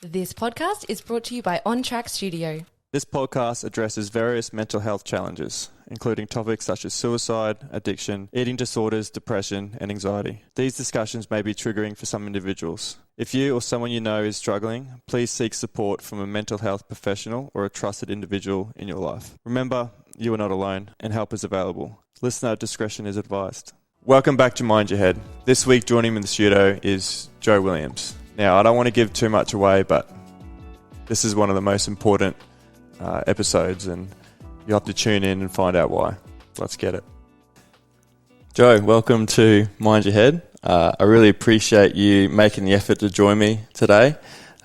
This podcast is brought to you by On Track Studio. This podcast addresses various mental health challenges, including topics such as suicide, addiction, eating disorders, depression, and anxiety. These discussions may be triggering for some individuals. If you or someone you know is struggling, please seek support from a mental health professional or a trusted individual in your life. Remember, you are not alone, and help is available. Listener discretion is advised. Welcome back to Mind Your Head. This week, joining me in the studio is Joe Williams. Now, I don't want to give too much away, but this is one of the most important episodes, and you'll have to tune in and find out why. Let's get it. Joe, welcome to Mind Your Head. I really appreciate you making the effort to join me today.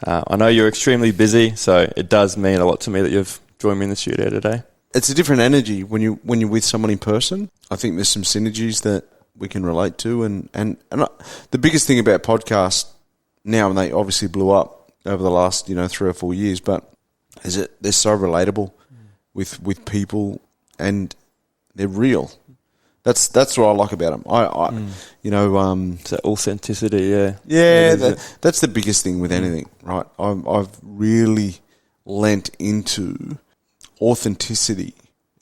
I know you're extremely busy, so it does mean a lot to me that you've joined me in the studio today. It's a different energy when you're with someone in person. I think there's some synergies that we can relate to, and the biggest thing about podcasts now, and they obviously blew up over the last 3 or 4 years, but is it they're so relatable with people, and they're real. That's what I like about them. It's that authenticity, yeah. Yeah, that's the biggest thing with anything, right? I've really lent into authenticity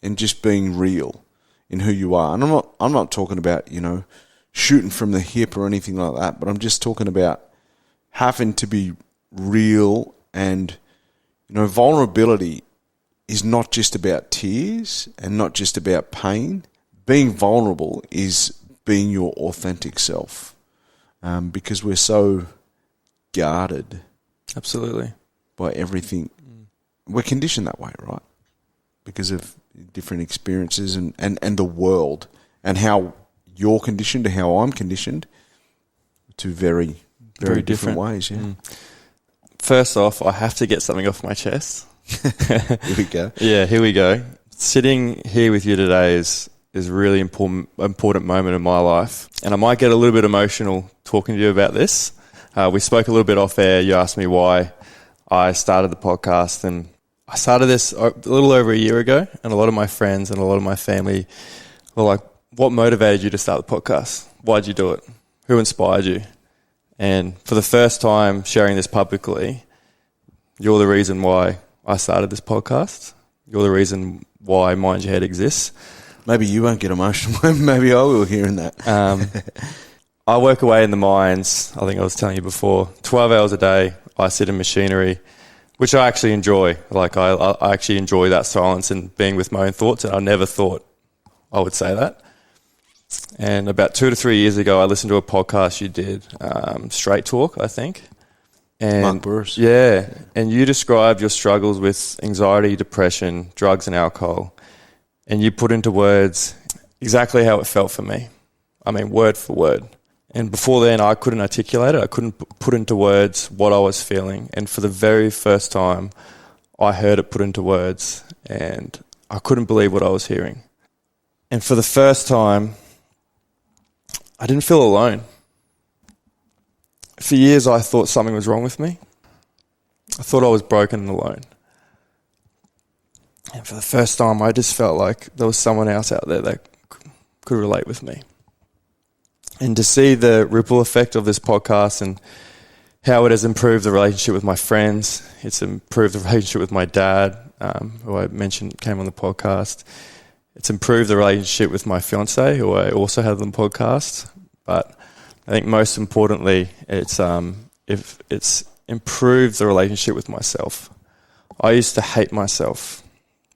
and just being real in who you are. And I'm not talking about, shooting from the hip or anything like that, but I'm just talking about having to be real, and vulnerability is not just about tears and not just about pain. Being vulnerable is being your authentic self, because we're so guarded. Absolutely. By everything. We're conditioned that way, right? Because of different experiences and the world, and how you're conditioned to how I'm conditioned, to very different ways, yeah. First off, I have to get something off my chest. Here we go. Yeah, here we go. Sitting here with you today is a really important moment in my life, and I might get a little bit emotional talking to you about this. We spoke a little bit off air. You asked me why I started the podcast, and I started this a little over a year ago, and a lot of my friends and a lot of my family were like, what motivated you to start the podcast? Why'd you do it? Who inspired you? And for the first time sharing this publicly, you're the reason why I started this podcast. You're the reason why Mind Your Head exists. Maybe you won't get emotional. Maybe I will hearing that. I work away in the mines. I think I was telling you before, 12 hours a day. I sit in machinery, which I actually enjoy. Like I actually enjoy that silence and being with my own thoughts, and I never thought I would say that. And about 2 to 3 years ago, I listened to a podcast you did, Straight Talk, I think. And Mark Burris. Yeah, and you described your struggles with anxiety, depression, drugs and alcohol, and you put into words exactly how it felt for me. I mean, word for word. And before then, I couldn't articulate it. I couldn't put into words what I was feeling. And for the very first time, I heard it put into words, and I couldn't believe what I was hearing. And for the first time, I didn't feel alone. For years, I thought something was wrong with me. I thought I was broken and alone. And for the first time, I just felt like there was someone else out there that could relate with me. And to see the ripple effect of this podcast and how it has improved the relationship with my friends, it's improved the relationship with my dad, who I mentioned came on the podcast. It's improved the relationship with my fiancée, who I also had on the podcast. But I think most importantly, it's improved the relationship with myself. I used to hate myself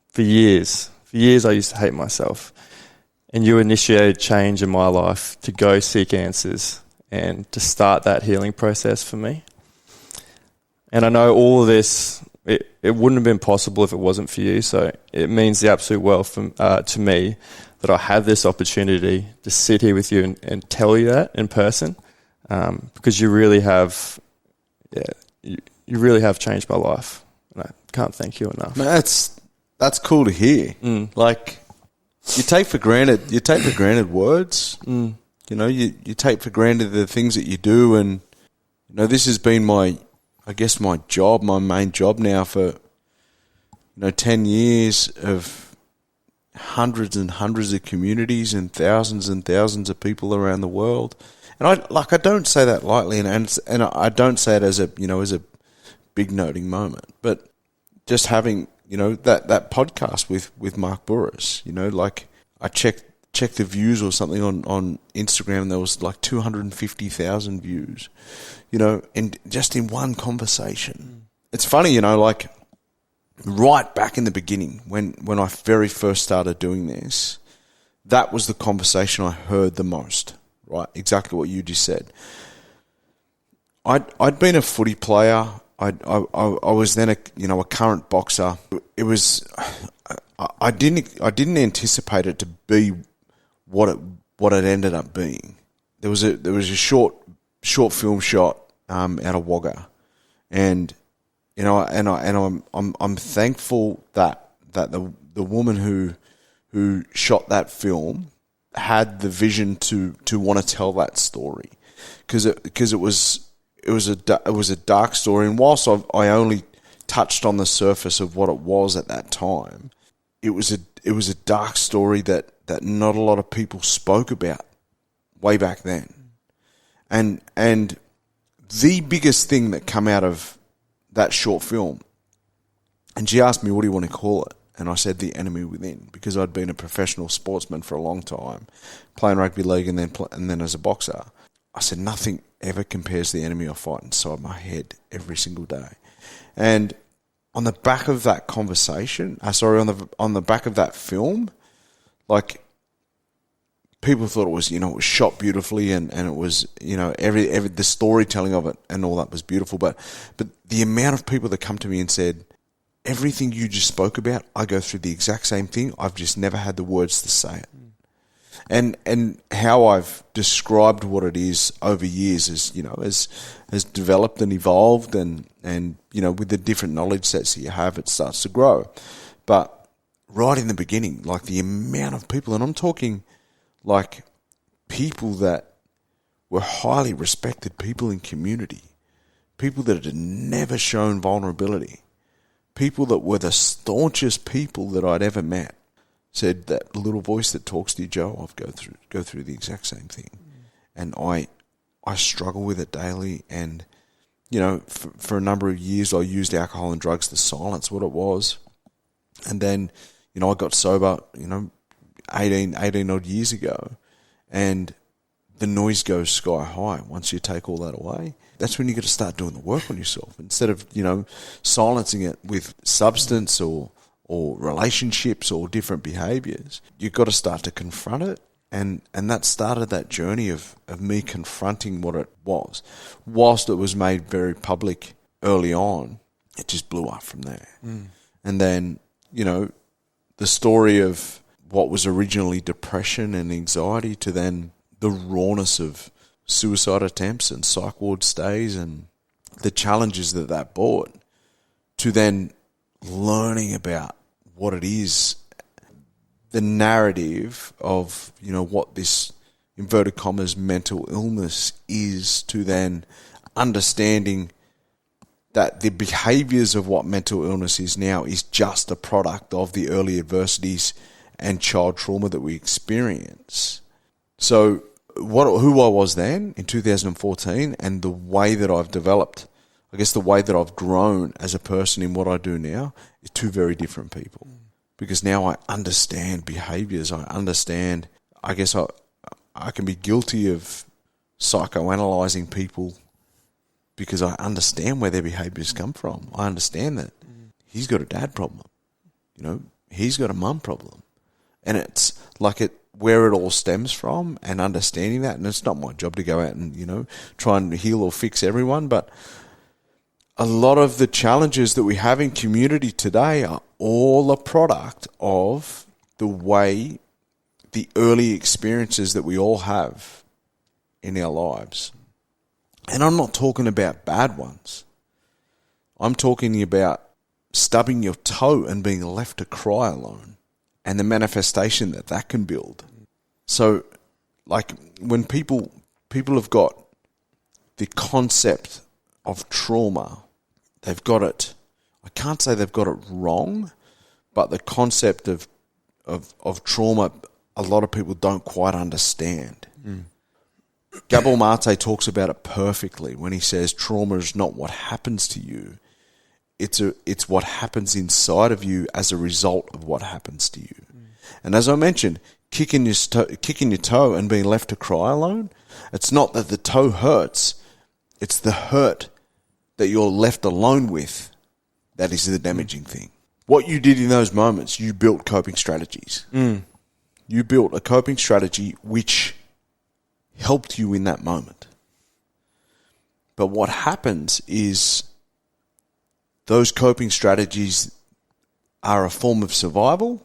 for years. For years, I used to hate myself. And you initiated change in my life to go seek answers and to start that healing process for me. And I know all of this, it wouldn't have been possible if it wasn't for you. So it means the absolute world to me that I have this opportunity to sit here with you and tell you that in person, because you really have changed my life. And I can't thank you enough. Man, that's cool to hear. Like, you take for granted words. You take for granted the things that you do, and this has been my job, my main job now for 10 years of hundreds and hundreds of communities and thousands of people around the world. And I don't say that lightly, and I don't say it as a big noting moment. But just having, that podcast with Mark Burris, like I checked the views or something on Instagram, and there was like 250,000 views, and just in one conversation. It's funny, like right back in the beginning when I very first started doing this, that was the conversation I heard the most, right? Exactly what you just said. I'd been a footy player. I was then a current boxer. It was I didn't anticipate it to be what it ended up being. There was a short film shot out of Wagga, and I'm thankful that the woman who shot that film had the vision to want to tell that story, because it was a dark story, and whilst I only touched on the surface of what it was at that time, it was a dark story that not a lot of people spoke about way back then. And the biggest thing that came out of that short film, and she asked me, what do you want to call it? And I said, The Enemy Within, because I'd been a professional sportsman for a long time, playing rugby league and then as a boxer. I said, nothing ever compares to the enemy I fight inside my head every single day. And on the back of that conversation, on the back of that film, like, people thought it was, it was shot beautifully, and it was, every the storytelling of it and all that was beautiful. But the amount of people that come to me and said, everything you just spoke about, I go through the exact same thing. I've just never had the words to say it. And how I've described what it is over years has developed and evolved, and with the different knowledge sets that you have, it starts to grow. But right in the beginning, like, the amount of people, and I'm talking like people that were highly respected people in community, people that had never shown vulnerability, people that were the staunchest people that I'd ever met, said, that little voice that talks to you, Joe, I've go through the exact same thing. And I struggle with it daily. And, for a number of years, I used alcohol and drugs to silence what it was. And then, I got sober, 18 odd years ago. And the noise goes sky high once you take all that away. That's when you got to start doing the work on yourself. Instead of, silencing it with substance or relationships or different behaviours, you've got to start to confront it. And that started that journey of me confronting what it was. Whilst it was made very public early on, it just blew up from there. And then, the story of what was originally depression and anxiety to then the rawness of suicide attempts and psych ward stays and the challenges that brought, to then learning about what it is, the narrative of, what this, inverted commas, mental illness is, to then understanding that the behaviours of what mental illness is now is just a product of the early adversities and child trauma that we experience. So who I was then in 2014 and the way that I've developed, I guess the way that I've grown as a person in what I do now, is two very different people. Because now I understand behaviours. I understand, I guess I can be guilty of psychoanalyzing people because I understand where their behaviours come from. I understand that he's got a dad problem. He's got a mum problem. And it's like where it all stems from, and understanding that. And it's not my job to go out and, try and heal or fix everyone. But a lot of the challenges that we have in community today are all a product of the early experiences that we all have in our lives. And I'm not talking about bad ones. I'm talking about stubbing your toe and being left to cry alone, and the manifestation that can build. So, like, when people have got the concept of trauma, they've got it, I can't say they've got it wrong, but the concept of trauma, a lot of people don't quite understand. Gabor Mate talks about it perfectly when he says trauma is not what happens to you, it's what happens inside of you as a result of what happens to you. And as I mentioned, kicking your toe and being left to cry alone, it's not that the toe hurts, it's the hurt that you're left alone with that is the damaging thing. What you did in those moments, you built coping strategies. You built a coping strategy which helped you in that moment. But what happens is those coping strategies are a form of survival,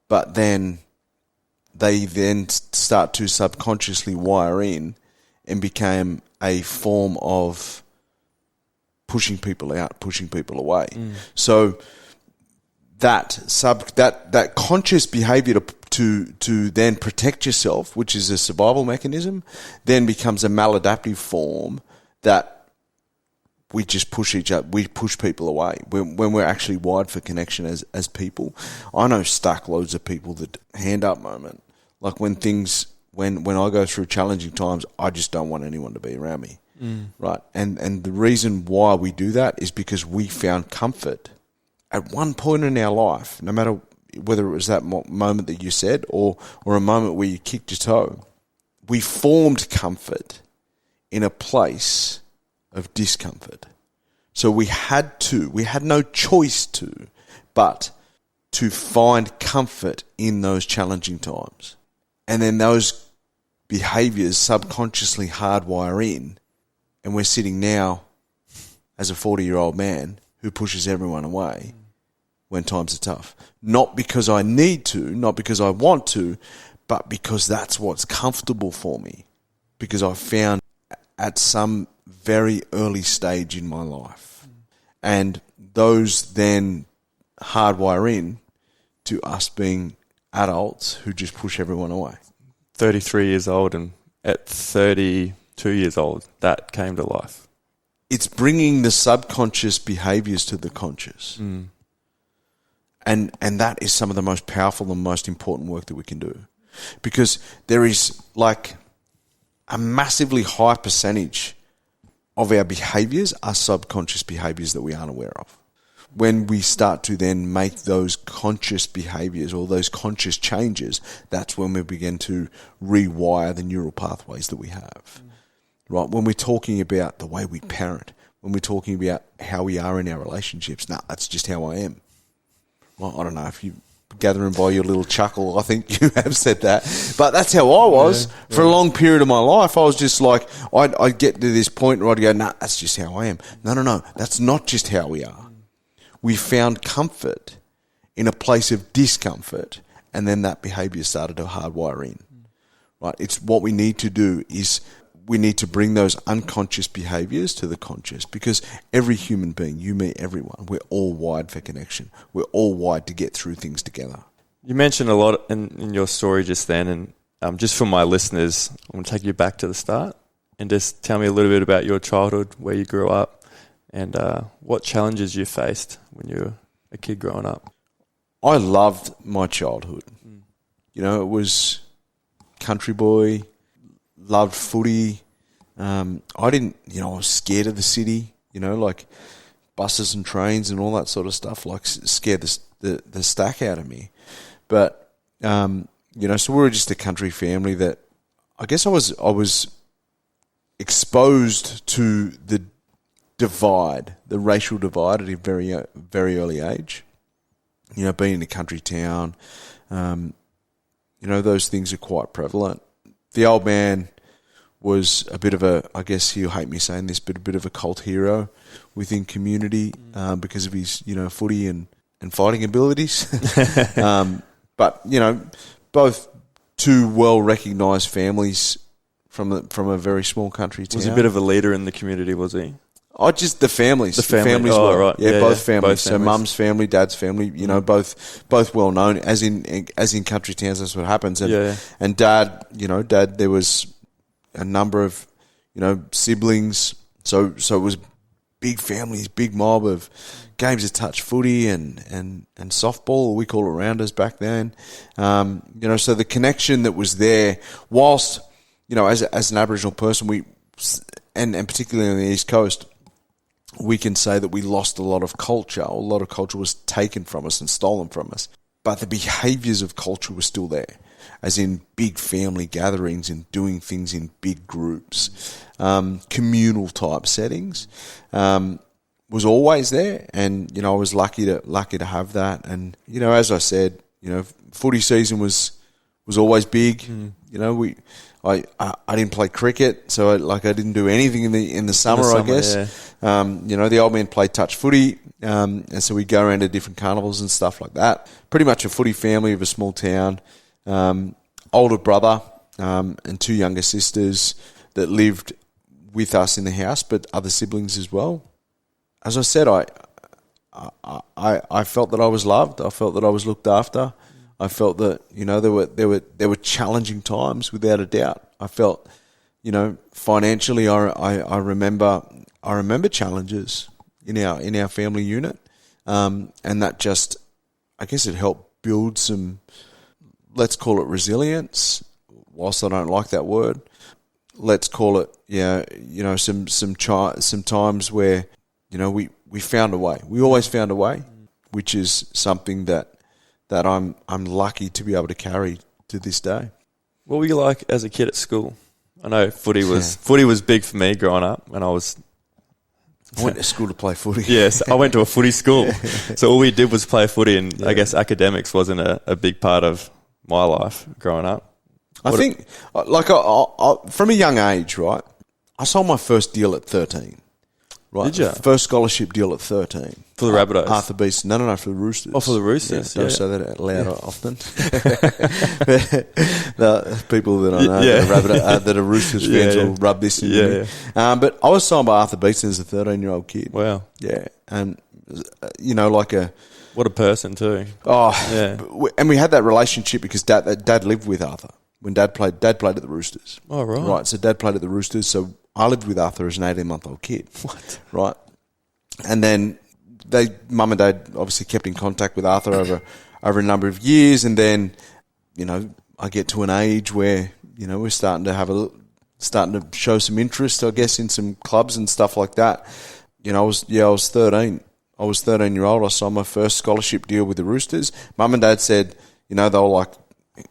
but then they then start to subconsciously wire in and become a form of pushing people out, pushing people away. So that conscious behavior to then protect yourself, which is a survival mechanism, then becomes a maladaptive form that we just push people away when we're actually wired for connection as people. I know stack loads of people that hand up moment, like when I go through challenging times, I just don't want anyone to be around me. Right. And the reason why we do that is because we found comfort at one point in our life, no matter whether it was that moment that you said or a moment where you kicked your toe, we formed comfort in a place of discomfort. So we had no choice but to find comfort in those challenging times. And then those behaviors subconsciously hardwire in, and we're sitting now as a 40-year-old man who pushes everyone away when times are tough. Not because I need to, not because I want to, but because that's what's comfortable for me. Because I found at some very early stage in my life. And those then hardwire in to us being adults who just push everyone away. 33 years old, and at 32 years old, that came to life. It's bringing the subconscious behaviors to the conscious. And that is some of the most powerful and most important work that we can do. Because there is like a massively high percentage of our behaviors are subconscious behaviors that we aren't aware of. When we start to then make those conscious behaviors or those conscious changes, that's when we begin to rewire the neural pathways that we have. Right? When we're talking about the way we parent, when we're talking about how we are in our relationships, that's just how I am. Well, I don't know if you gathering by your little chuckle, I think you have said that. But that's how I was for a long period of my life. I was just like, I'd get to this point where I'd go, that's just how I am. No, that's not just how we are. We found comfort in a place of discomfort, and then that behavior started to hardwire in. Right? It's what we need to do is we need to bring those unconscious behaviors to the conscious, because every human being, you, me, everyone, we're all wired for connection. We're all wired to get through things together. You mentioned a lot in your story just then, and just for my listeners, I'm going to take you back to the start and just tell me a little bit about your childhood, where you grew up, and what challenges you faced when you were a kid growing up. I loved my childhood. You know, it was country boy, loved footy. I was scared of the city, like buses and trains and all that sort of stuff, like scared the stack out of me. But, so we were just a country family that I guess I was exposed to the racial divide at a very, very early age. Being in a country town, those things are quite prevalent. The old man was a bit of I guess he'll hate me saying this, but a bit of a cult hero within community because of his, footy and fighting abilities. But, both two well-recognised families from a very small country town. Was he a bit of a leader in the community, was he? Oh, just the families. The families were. Right. Yeah, both families. Both so mum's family, dad's family, both well known. As in country towns, that's what happens. And dad, there was a number of, siblings. So it was big families, big mob of games of touch footy and softball, we call it rounders back then. So the connection that was there, whilst, as an Aboriginal person, and particularly on the East Coast, we can say that we lost a lot of culture. A lot of culture was taken from us and stolen from us. But the behaviours of culture were still there, as in big family gatherings and doing things in big groups, communal type settings, was always there. And, I was lucky to have that. And, as I said, footy season was always big. I didn't play cricket, so I didn't do anything in the summer, I guess. Yeah. The old man played touch footy, and so we'd go around to different carnivals and stuff like that. Pretty much a footy family of a small town. Older brother and 2 younger sisters that lived with us in the house, but other siblings as well. As I said, I felt that I was loved. I felt that I was looked after. I felt that there were challenging times, without a doubt. I felt financially I remember challenges in our family unit, and that just, I guess, it helped build some, let's call it resilience. Whilst I don't like that word, let's call it some times where we found a way. We always found a way, which is something that I'm lucky to be able to carry to this day. What were you like as a kid at school? I know footy was big for me growing up, and I went to school to play footy. Yes, I went to a footy school. So all we did was play footy, and I guess academics wasn't a big part of my life growing up. I think from a young age, right, I sold my first deal at 13. Right. Did you? First scholarship deal at 13. For the Rabbitohs? Arthur Beeson. No, for the Roosters. Oh, for the Roosters. Don't say that out loud often. The people that I know that are Roosters fans will rub this in me. But I was signed by Arthur Beeson as a 13-year-old kid. Wow. Yeah. And, what a person too. Oh, yeah. And we had that relationship because Dad lived with Arthur. When Dad played at the Roosters. Oh, right. Right, so Dad played at the Roosters, so I lived with Arthur as an 18-month-old kid. What? Right. And then Mum and Dad obviously kept in contact with Arthur over a number of years, and then, I get to an age where, we're starting to show some interest, I guess, in some clubs and stuff like that. I was 13. I was 13-year-old. I signed my first scholarship deal with the Roosters. Mum and Dad said, they were like,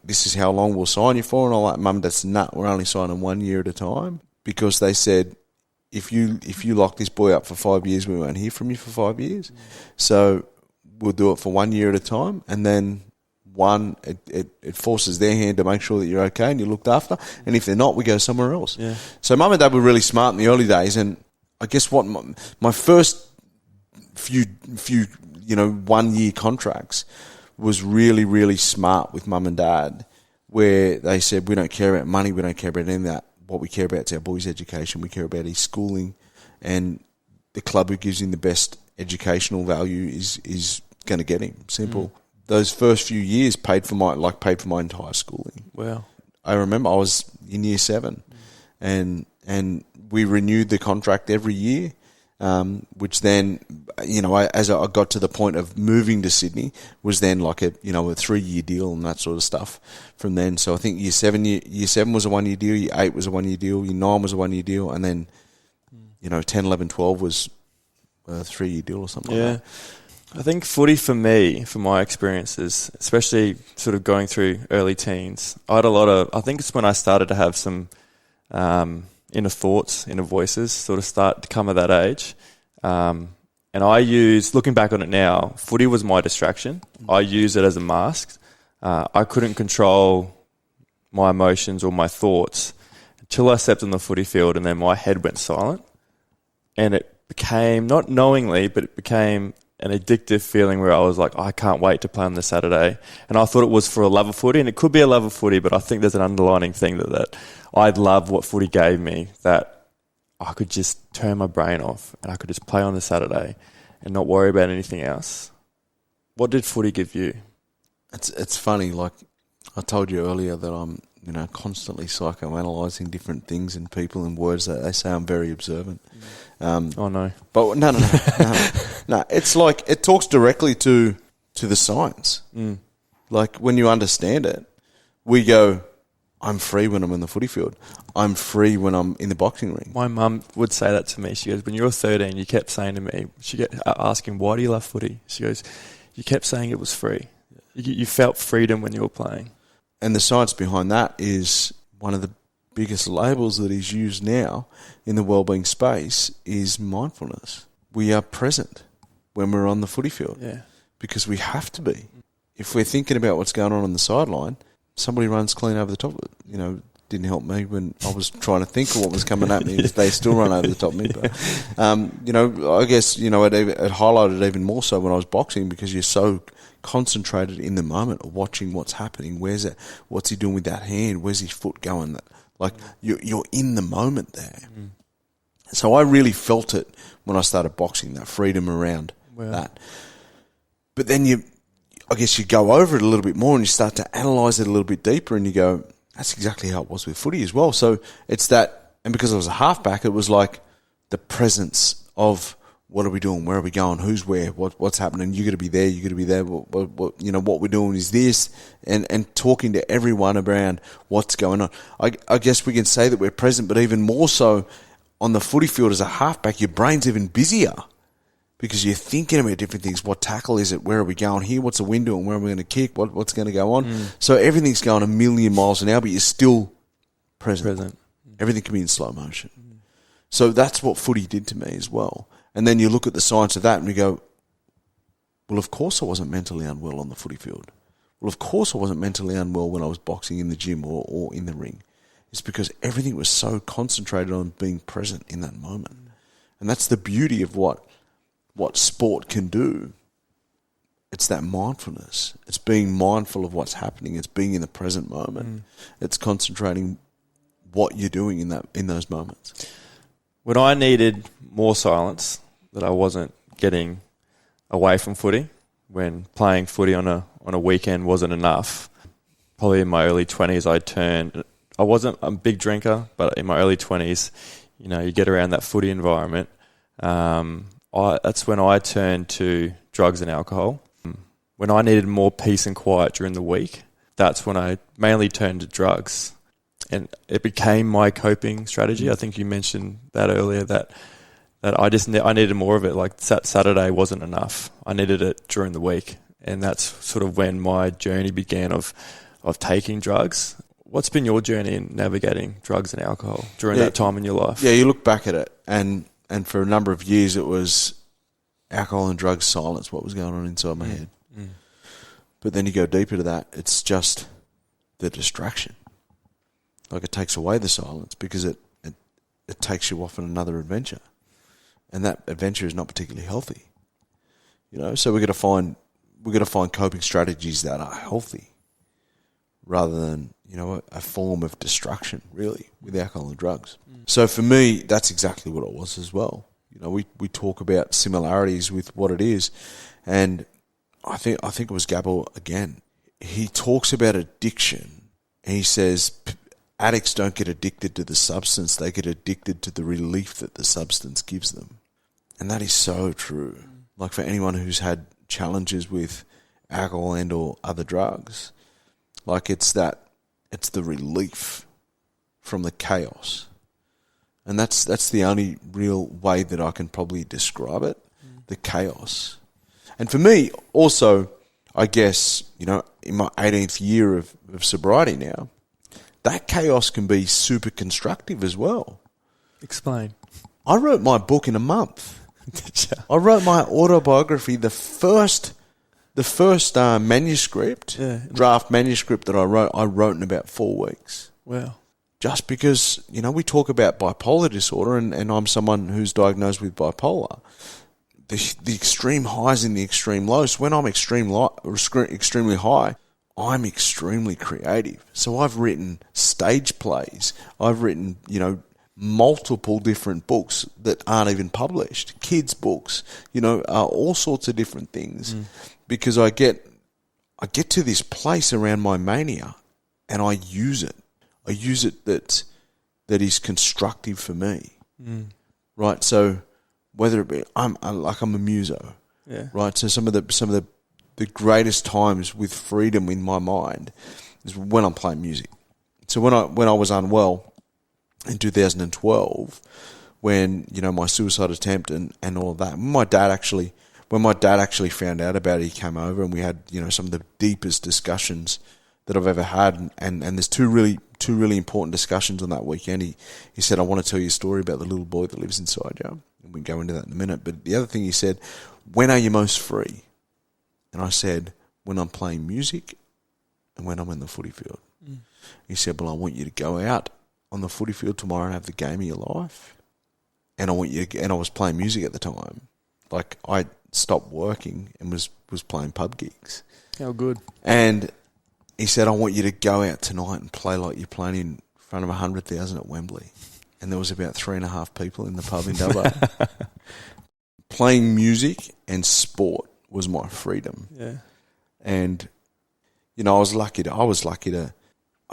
this is how long we'll sign you for. And I'm like, Mum and Dad said, nah, we're only signing 1 year at a time. Because they said, if you lock this boy up for 5 years, we won't hear from you for 5 years. So we'll do it for 1 year at a time. And then it forces their hand to make sure that you're okay and you're looked after. And if they're not, we go somewhere else. Yeah. So Mum and Dad were really smart in the early days. And I guess what my first few 1 year contracts was really, really smart with Mum and Dad, where they said, we don't care about money, we don't care about any of that. What we care about is our boy's education. We care about his schooling, and the club who gives him the best educational value is going to get him. Simple. Those first few years paid for my entire schooling. Wow. I remember I was in year 7, and we renewed the contract every year. Which then, as I got to the point of moving to Sydney, was then like a 3-year deal and that sort of stuff from then. So I think year 7 was a 1 year deal, year 8 was a 1 year deal, year 9 was a 1 year deal, and then, 10, 11, 12 was a 3-year deal or something like that. I think footy for me, from my experiences, especially sort of going through early teens, I think it's when I started to have some, inner thoughts, inner voices sort of start to come at that age. And looking back on it now, footy was my distraction. I used it as a mask. I couldn't control my emotions or my thoughts until I stepped on the footy field, and then my head went silent. And it became, not knowingly, but it became an addictive feeling where I was like, I can't wait to play on the Saturday. And I thought it was for a love of footy, and it could be a love of footy, but I think there's an underlining thing that I'd love what footy gave me, that I could just turn my brain off and I could just play on the Saturday and not worry about anything else. What did footy give you? It's funny, like I told you earlier that I'm constantly psychoanalyzing different things and people and words that they say. I'm very observant. Oh no. But no. It's like it talks directly to the science. Like when you understand it, we go, I'm free when I'm in the footy field. I'm free when I'm in the boxing ring. My mum would say that to me. She goes, when you were 13, you kept saying to me, she kept asking, why do you love footy? She goes, you kept saying it was free. You felt freedom when you were playing. And the science behind that is one of the biggest labels that is used now in the wellbeing space is mindfulness. We are present when we're on the footy field because we have to be. If we're thinking about what's going on the sideline, somebody runs clean over the top of it. You know, didn't help me when I was trying to think of what was coming at me. They still run over the top of me. But, you know, I guess, you know, it highlighted even more so when I was boxing because you're so concentrated in the moment of watching what's happening. Where's it? What's he doing with that hand? Where's his foot going? Like, you're in the moment there. So I really felt it when I started boxing, that freedom around that. But then I guess you go over it a little bit more and you start to analyse it a little bit deeper and you go, that's exactly how it was with footy as well. So it's that, and because I was a halfback, it was like the presence of what are we doing, where are we going, who's where, what's happening, you got to be there, you got to be there, what, you know, what we're doing is this, and talking to everyone around what's going on. I guess we can say that we're present, but even more so on the footy field as a halfback, your brain's even busier. Because you're thinking about different things. What tackle is it? Where are we going here? What's the wind doing? Where are we going to kick? What's going to go on? So everything's going a million miles an hour, but you're still present. Everything can be in slow motion. So that's what footy did to me as well. And then you look at the science of that and you go, well, of course I wasn't mentally unwell on the footy field. Well, of course I wasn't mentally unwell when I was boxing in the gym or in the ring. It's because everything was so concentrated on being present in that moment. And that's the beauty of what sport can do. It's that mindfulness. It's being mindful of what's happening. It's being in the present moment. It's concentrating what you're doing in those moments. When I needed more silence, that I wasn't getting away from footy, when playing footy on a weekend wasn't enough, probably in my early 20s I wasn't a big drinker, but in my early 20s, you know, you get around that footy environment, that's when I turned to drugs and alcohol. When I needed more peace and quiet during the week, that's when I mainly turned to drugs. And it became my coping strategy. I think you mentioned that earlier, that I needed more of it. Like Saturday wasn't enough. I needed it during the week. And that's sort of when my journey began of taking drugs. What's been your journey in navigating drugs and alcohol during that time in your life? Yeah, you look back at it and for a number of years it was alcohol and drugs silence what was going on inside my head. But then you go deeper to that, it's just the distraction. Like it takes away the silence because it takes you off on another adventure. And that adventure is not particularly healthy. You know, so we've got to find coping strategies that are healthy rather than, you know, a form of destruction, really, with alcohol and drugs. So for me, that's exactly what it was as well. You know, we talk about similarities with what it is, and I think it was Gabor again. He talks about addiction, and he says addicts don't get addicted to the substance; they get addicted to the relief that the substance gives them, and that is so true. Like for anyone who's had challenges with alcohol and or other drugs, like it's the relief from the chaos. And that's the only real way that I can probably describe it, the chaos. And for me, also, I guess, you know, in my 18th year of sobriety now, that chaos can be super constructive as well. Explain. I wrote my book in a month. I wrote my autobiography, the first manuscript, draft manuscript that I wrote in about 4 weeks. Wow. Just because, you know, we talk about bipolar disorder, and I'm someone who's diagnosed with bipolar. The extreme highs and the extreme lows. When I'm extremely high, I'm extremely creative. So I've written stage plays. I've written, you know, multiple different books that aren't even published. Kids' books, you know, all sorts of different things. Because I get to this place around my mania and I use it. I use it that is constructive for me, right? So whether it be I'm a muso, right? So some of the greatest times with freedom in my mind is when I'm playing music. So when I was unwell in 2012, when, you know, my suicide attempt and all of that, when my dad actually found out about it, he came over and we had, you know, some of the deepest discussions that I've ever had, and there's two really important discussions on that weekend. He said, I want to tell you a story about the little boy that lives inside you. And we can go into that in a minute. But the other thing he said, when are you most free? And I said, when I'm playing music and when I'm in the footy field. He said, well, I want you to go out on the footy field tomorrow and have the game of your life. And I want you to, and I was playing music at the time. Like, I stopped working and was playing pub gigs. How good. And he said, I want you to go out tonight and play like you're playing in front of 100,000 at Wembley. And there was about 3.5 people in the pub in Dubbo. Playing music and sport was my freedom. Yeah. And, you know, I was lucky to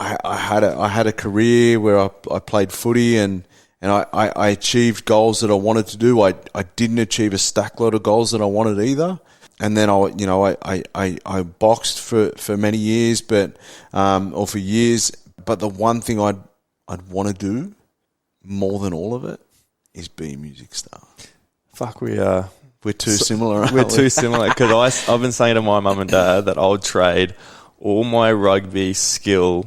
I had a career where I played footy and I achieved goals that I wanted to do. I didn't achieve a stack load of goals that I wanted either. And then I boxed for many years, or for years. But the one thing I'd want to do more than all of it is be a music star. Fuck, we're too similar. We're too similar, because I've been saying to my mum and dad that I'll trade all my rugby skill.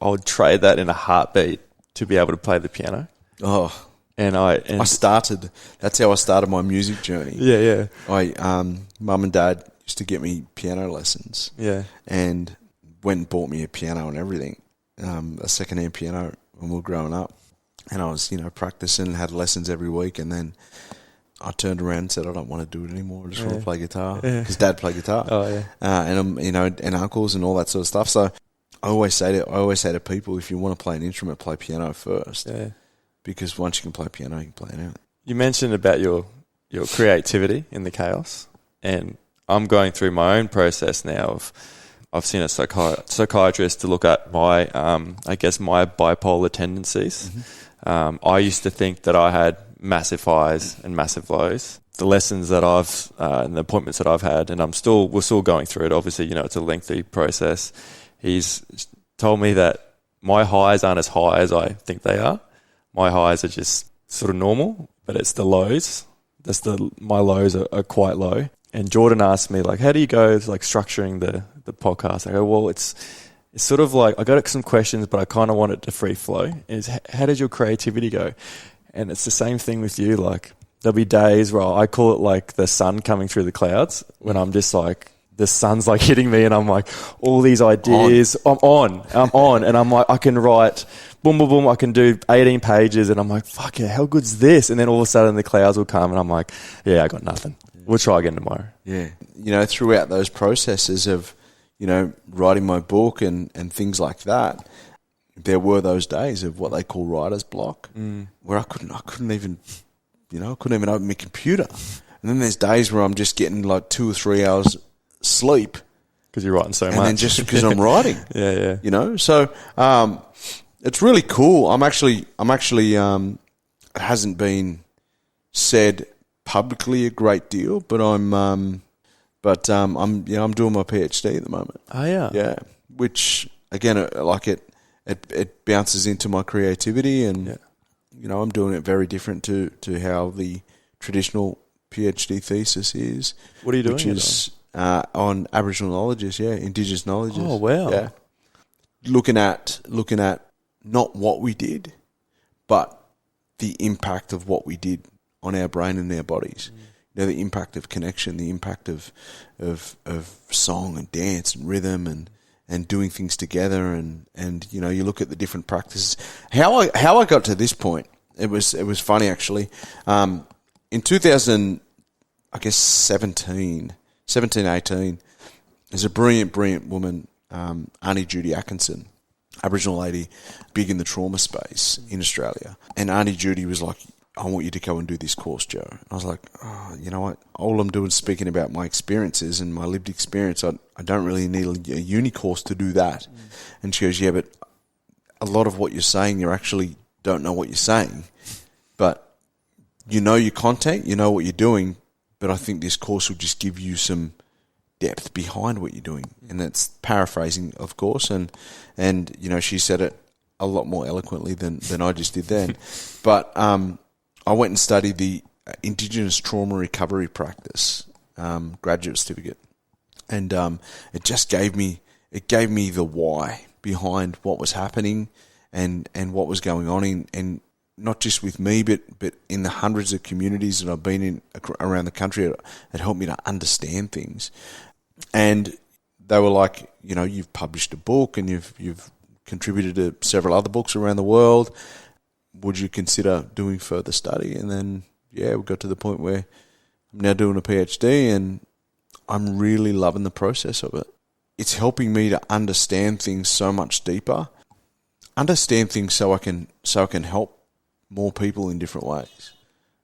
I would trade that in a heartbeat to be able to play the piano. Oh. And that's how I started my music journey. Yeah. Mum and dad used to get me piano lessons. Yeah. And went and bought me a piano and everything, a second-hand piano when we were growing up. And I was, you know, practicing and had lessons every week. And then I turned around and said, I don't want to do it anymore. I just want to play guitar. Because Dad played guitar. Oh, yeah. And uncles and all that sort of stuff. So I always say to people, if you want to play an instrument, play piano first. Yeah. Because once you can play piano, you can play it out. You mentioned about your creativity in the chaos, and I'm going through my own process now. I've seen a psychiatrist to look at my bipolar tendencies. Mm-hmm. I used to think that I had massive highs and massive lows. The lessons that I've and the appointments that I've had, and we're still going through it. Obviously, you know, it's a lengthy process. He's told me that my highs aren't as high as I think they are. My highs are just sort of normal, but it's the lows. My lows are quite low. And Jordan asked me, like, how do you go like structuring the podcast? I go, well, it's sort of like, I got some questions, but I kind of want it to free flow. How did your creativity go? And it's the same thing with you. Like, there'll be days where I call it like the sun coming through the clouds, when I'm just like, the sun's like hitting me and I'm like, all these ideas, I'm on. And I'm like, I can write, boom, boom, boom, I can do 18 pages. And I'm like, fuck yeah, how good's this? And then all of a sudden the clouds will come and I'm like, yeah, I got nothing. We'll try again tomorrow. Yeah. You know, throughout those processes of, you know, writing my book and things like that, there were those days of what they call writer's block, where I couldn't even open my computer. And then there's days where I'm just getting like 2 or 3 hours sleep because you're writing so much, and then just because I'm writing. Yeah. You know, so it's really cool. I'm actually it hasn't been said publicly a great deal, but I'm doing my PhD at the moment. Oh yeah, yeah. Which again, it bounces into my creativity, and you know, I'm doing it very different to how the traditional PhD thesis is. What are you doing? Which is on Aboriginal knowledges, Indigenous knowledges. Oh wow! Yeah, looking at not what we did, but the impact of what we did on our brain and our bodies. You know, the impact of connection, the impact of song and dance and rhythm and doing things together, and you know, you look at the different practices. How I got to this point, it was funny actually. In 2000, I guess 17, 18, there's a brilliant woman, Auntie Judy Atkinson, Aboriginal lady, big in the trauma space in Australia. And Auntie Judy was like, I want you to go and do this course, Joe. And I was like, oh, you know what? All I'm doing is speaking about my experiences and my lived experience. I don't really need a uni course to do that. And she goes, yeah, but a lot of what you're saying, you actually don't know what you're saying. But you know your content, you know what you're doing, but I think this course will just give you some depth behind what you're doing. And that's paraphrasing, of course, and she said it a lot more eloquently than I just did then. But I went and studied the Indigenous Trauma Recovery Practice graduate certificate, and it just gave me the why behind what was happening and what was going on in not just with me, but in the hundreds of communities that I've been in around the country. It helped me to understand things. And they were like, you've published a book and you've contributed to several other books around the world. Would you consider doing further study? And then, we got to the point where I'm now doing a PhD, and I'm really loving the process of it. It's helping me to understand things so much deeper, understand things so I can help more people in different ways,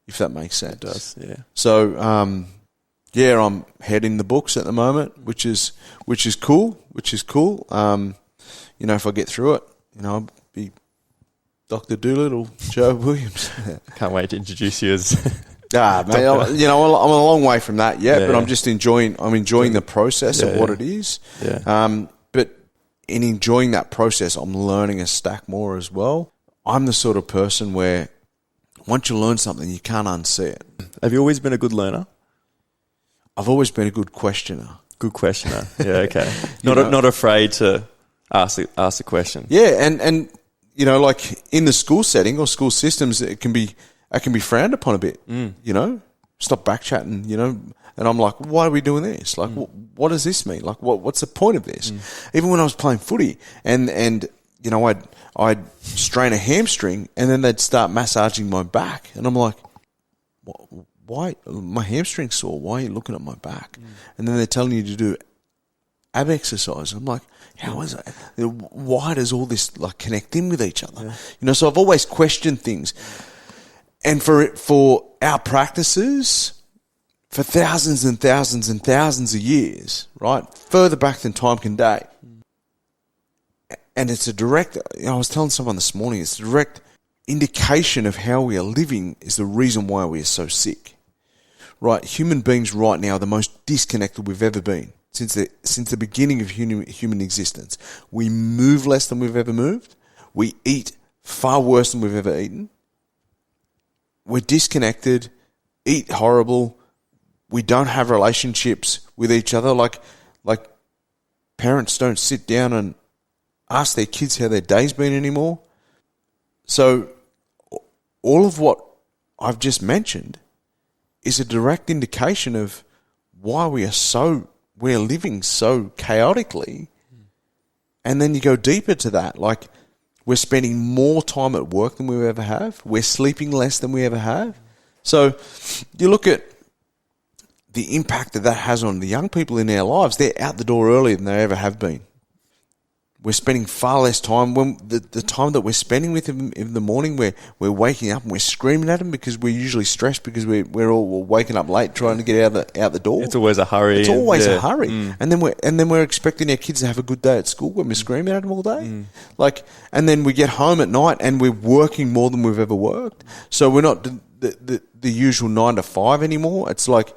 if that makes sense. It does, yeah. So, I'm heading the books at the moment, which is cool. If I get through it, I'll be Dr. Doolittle, Joe Williams. Can't wait to introduce you as. Mate, I'm a long way from that yet, but I'm just enjoying the process of what it is. Yeah. But in enjoying that process, I'm learning a stack more as well. I'm the sort of person where once you learn something, you can't unsee it. Have you always been a good learner? I've always been a good questioner. Good questioner. Yeah, okay. Not afraid to ask a question. Yeah, and like in the school setting or school systems, it can be frowned upon a bit. Stop backchatting. And I'm like, why are we doing this? Like, what does this mean? Like, what's the point of this? Even when I was playing footy, and I'd strain a hamstring, and then they'd start massaging my back, and I'm like, why? My hamstring's sore. Why are you looking at my back? And then they're telling you to do ab exercise. I'm like, how is it? Why does all this like connect in with each other? Yeah. So I've always questioned things, and for our practices, for thousands and thousands and thousands of years, right, further back than time can date. And it's a direct, I was telling someone this morning, it's a direct indication of how we are living is the reason why we are so sick. Right? Human beings right now are the most disconnected we've ever been since the beginning of human existence. We move less than we've ever moved. We eat far worse than we've ever eaten. We're disconnected, eat horrible. We don't have relationships with each other. Like parents don't sit down and ask their kids how their day's been anymore. So all of what I've just mentioned is a direct indication of why we're living so chaotically. And then you go deeper to that, like we're spending more time at work than we ever have. We're sleeping less than we ever have. So you look at the impact that has on the young people in our lives. They're out the door earlier than they ever have been. We're spending far less time. When the time that we're spending with them in the morning, we're waking up and we're screaming at them because we're usually stressed because we're all waking up late trying to get out the door. It's always a hurry. It's always a hurry, and then we're expecting our kids to have a good day at school when we're screaming at them all day. And then we get home at night and we're working more than we've ever worked. So we're not the usual 9 to 5 anymore. It's like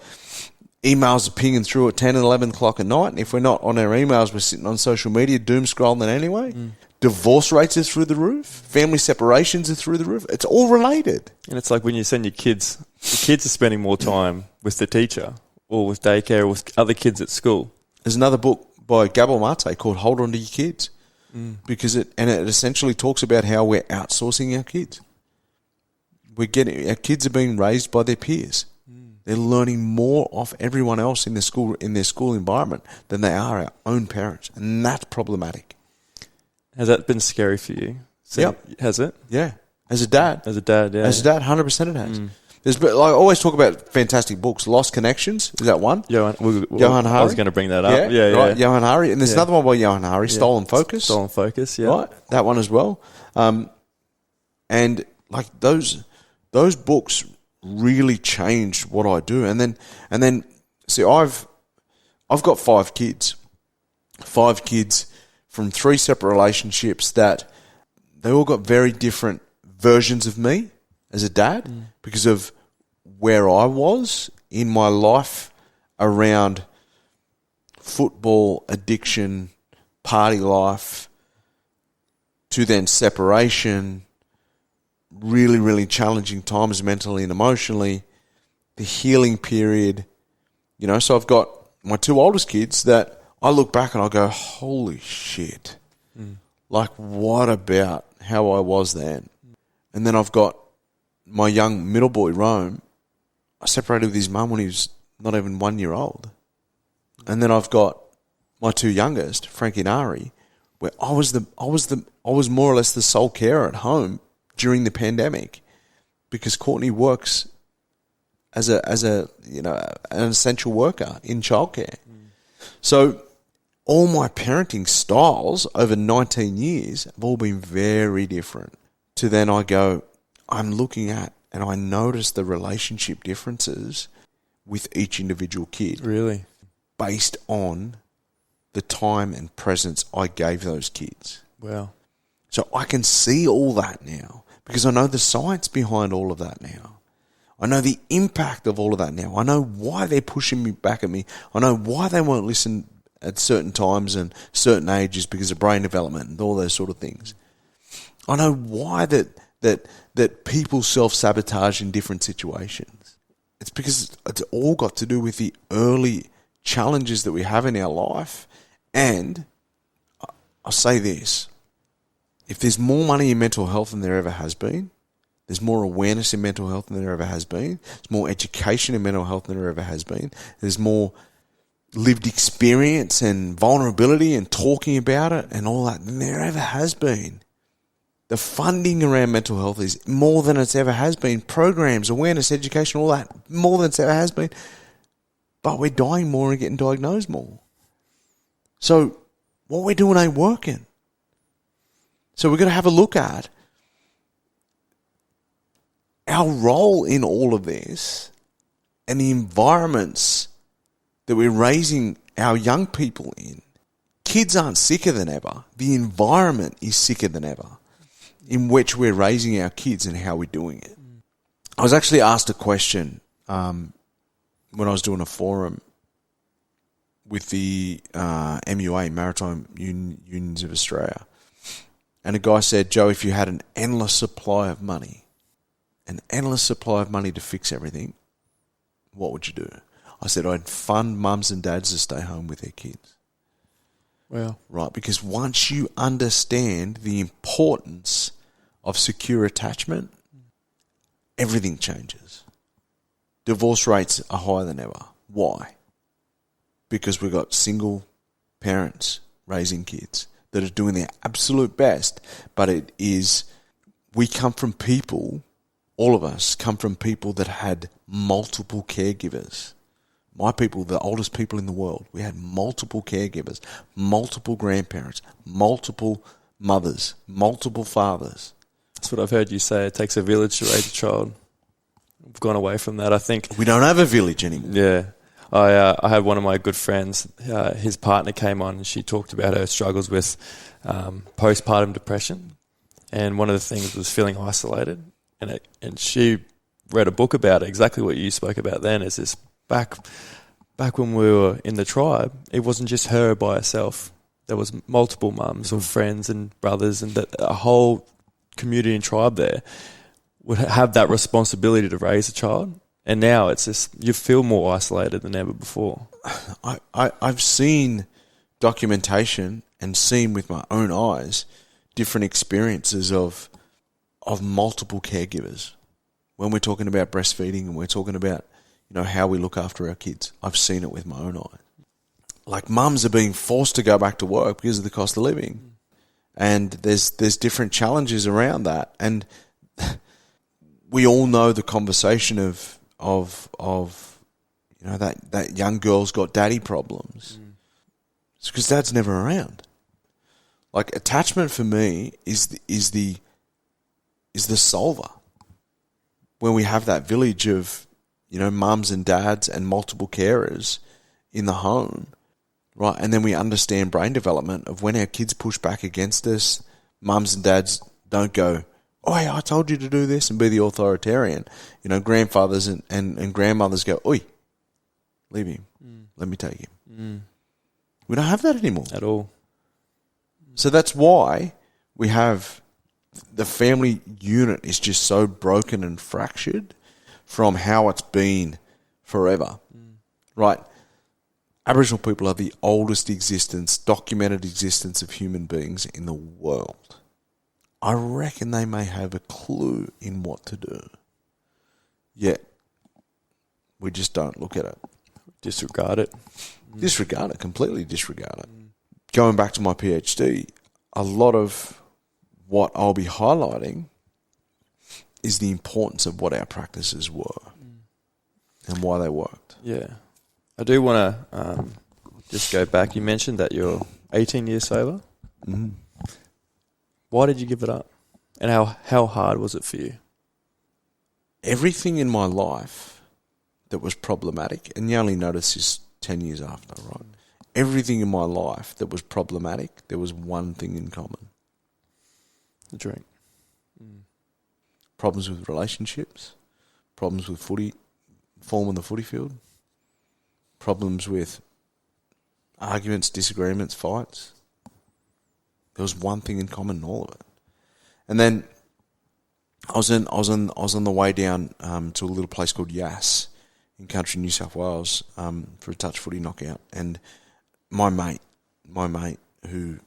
emails are pinging through at 10 and 11 o'clock at night, and if we're not on our emails, we're sitting on social media doom scrolling anyway. Divorce rates are through the roof. Family separations are through the roof. It's all related. And it's like when you send your kids, the kids are spending more time with the teacher or with daycare or with other kids at school. There's another book by Gabor Mate called Hold On To Your Kids, because it essentially talks about how we're outsourcing our kids. Our kids are being raised by their peers. They're learning more off everyone else in their school environment than they are our own parents, and that's problematic. Has that been scary for you? Yep. Has it? Yeah. As a dad, yeah. As a dad, 100% it has. I always talk about fantastic books. Lost Connections, is that one? Johan Hari. I was going to bring that up. Yeah. Right. Johan Hari, and there's another one by Johan Hari, Stolen Focus. Stolen Focus, yeah. Right, that one as well. And like those books really changed what I do. And then see, I've got 5 kids. 5 kids from 3 separate relationships that they all got very different versions of me as a dad because of where I was in my life around football, addiction, party life, to then separation, really, really challenging times mentally and emotionally, the healing period. You know, so I've got my two oldest kids that I look back and I go, holy shit. Like, what about how I was then? And then I've got my young middle boy, Rome. I separated with his mum when he was not even 1 year old. And then I've got my two youngest, Frankie and Ari, where I was more or less the sole carer at home during the pandemic, because Courtney works as a you know, an essential worker in childcare. So all my parenting styles over 19 years have all been very different. To then I go, I'm looking at and I notice the relationship differences with each individual kid. Really? Based on the time and presence I gave those kids. Wow. So I can see all that now because I know the science behind all of that now. I know the impact of all of that now. I know why they're pushing me back at me. I know why they won't listen at certain times and certain ages because of brain development and all those sort of things. I know why that people self-sabotage in different situations. It's because it's all got to do with the early challenges that we have in our life. And I'll say this, if there's more money in mental health than there ever has been, there's more awareness in mental health than there ever has been, there's more education in mental health than there ever has been, there's more lived experience and vulnerability and talking about it and all that than there ever has been. The funding around mental health is more than it's ever has been. Programs, awareness, education, all that, more than it's ever has been. But we're dying more and getting diagnosed more. So what we're doing ain't working. So we've got to have a look at our role in all of this and the environments that we're raising our young people in. Kids aren't sicker than ever. The environment is sicker than ever in which we're raising our kids and how we're doing it. I was actually asked a question when I was doing a forum with the MUA, Maritime Unions of Australia. And a guy said, Joe, if you had an endless supply of money to fix everything, what would you do? I said, I'd fund mums and dads to stay home with their kids. Wow. Right, because once you understand the importance of secure attachment, everything changes. Divorce rates are higher than ever. Why? Because we've got single parents raising kids that are doing their absolute best, but we come from people, all of us come from people that had multiple caregivers. My people, the oldest people in the world, we had multiple caregivers, multiple grandparents, multiple mothers, multiple fathers. That's what I've heard you say. It takes a village to raise a child. We've gone away from that, I think. We don't have a village anymore. Yeah. I had one of my good friends, his partner came on and she talked about her struggles with postpartum depression. And one of the things was feeling isolated. And she read a book about it, exactly what you spoke about then, is this back when we were in the tribe, it wasn't just her by herself. There was multiple mums or friends and brothers and a whole community and tribe there would have that responsibility to raise a child. And now it's just, you feel more isolated than ever before. I've seen documentation and seen with my own eyes different experiences of multiple caregivers. When we're talking about breastfeeding and we're talking about, you know, how we look after our kids, I've seen it with my own eyes. Like mums are being forced to go back to work because of the cost of living. And there's different challenges around that. And we all know the conversation of you know, that young girl's got daddy problems. It's because dad's never around. Like, attachment for me is the solver. When we have that village of, you know, mums and dads and multiple carers in the home, right? And then we understand brain development of when our kids push back against us, mums and dads don't go, oh, hey, I told you to do this, and be the authoritarian. You know, grandfathers and grandmothers go, oi, leave him. Let me take him. We don't have that anymore. At all. So that's why we have the family unit is just so broken and fractured from how it's been forever. Right? Aboriginal people are the oldest documented existence of human beings in the world. I reckon they may have a clue in what to do. Yet, we just don't look at it. Disregard it. Disregard it, completely disregard it. Going back to my PhD, a lot of what I'll be highlighting is the importance of what our practices were and why they worked. Yeah. I do want to just go back. You mentioned that you're 18 years sober. Mm-hmm. Why did you give it up? And how hard was it for you? Everything in my life that was problematic, and you only notice this 10 years after, right? Everything in my life that was problematic, there was one thing in common. The drink. Problems with relationships, problems with footy, form on the footy field, problems with arguments, disagreements, fights. There was one thing in common in all of it. And then I was on the way down to a little place called Yass in country New South Wales for a touch footy knockout, and my mate who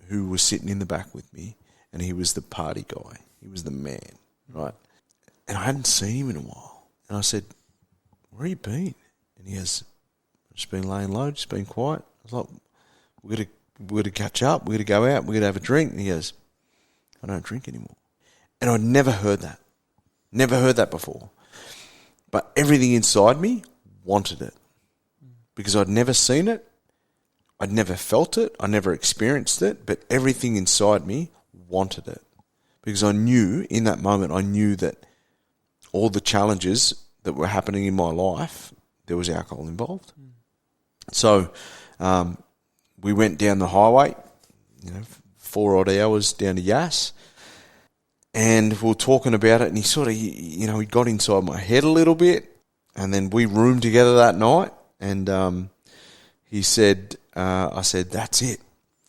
was sitting in the back with me, and he was the party guy, he was the man, right? And I hadn't seen him in a while, and I said, "Where you been?" And he goes, "I've just been laying low, just been quiet." I was like, "We're gonna catch up, we're gonna go out, we're gonna have a drink." And he goes, "I don't drink anymore." And I'd never heard that before. But everything inside me wanted it. Because I'd never seen it, I'd never felt it, I never experienced it, but everything inside me wanted it. Because I knew, in that moment, that all the challenges that were happening in my life, there was alcohol involved. So we went down the highway, 4 odd hours down to Yass, and we were talking about it, and he sort of, he got inside my head a little bit, and then we roomed together that night, and he said, I said, "That's it.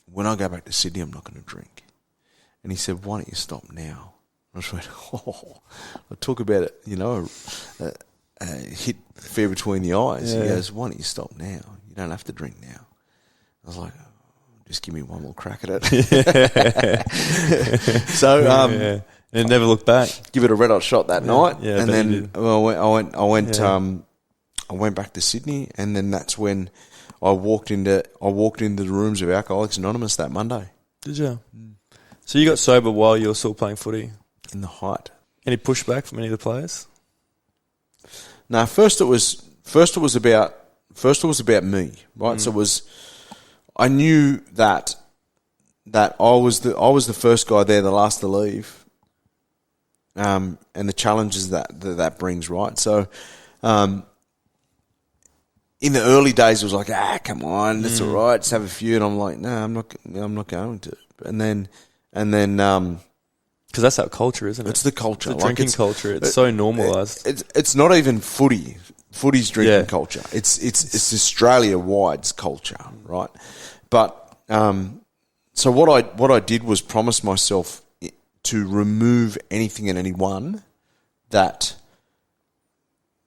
When I go back to Sydney, I'm not going to drink." And he said, "Why don't you stop now?" I just went, I talk about it, a hit fair between the eyes. Yeah. He goes, "Why don't you stop now? You don't have to drink now." I was like, "Just give me one more crack at it." So, and never looked back. Give it a red hot shot that night, yeah, and then I went back to Sydney, and then that's when I walked into the rooms of Alcoholics Anonymous that Monday. Did you? So you got sober while you were still playing footy? In the height. Any pushback from any of the players? No, first it was about me, right? So I knew that I was the first guy there, the last to leave, and the challenges that brings, right? So, in the early days, it was like, come on, that's all right, just have a few, and I'm like, no, I'm not going to, and then, because that's our culture, isn't it? It's the culture, it's the drinking culture. It's so normalised. It's not even footy. Footy's drinking culture. It's Australia-wide culture, right? But so what I did was promise myself to remove anything and anyone that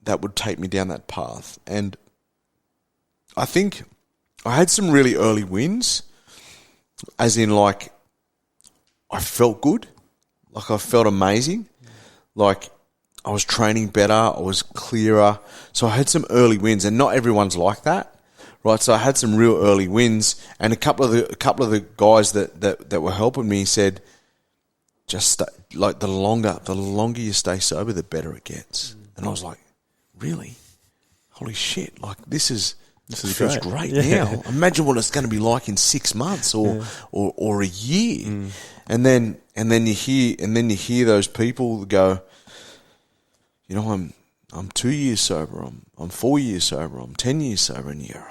would take me down that path. And I think I had some really early wins, as in like I felt good, like I felt amazing, like I was training better, I was clearer. So I had some early wins, and not everyone's like that. Right, so I had some real early wins, and a couple of the guys that were helping me said, just stay, like the longer you stay sober, the better it gets. And I was like, really? Holy shit! Like this feels great now. Imagine what it's going to be like in 6 months or a year. And then you hear those people go, I'm 2 years sober. I'm 4 years sober. I'm 10 years sober, and you go,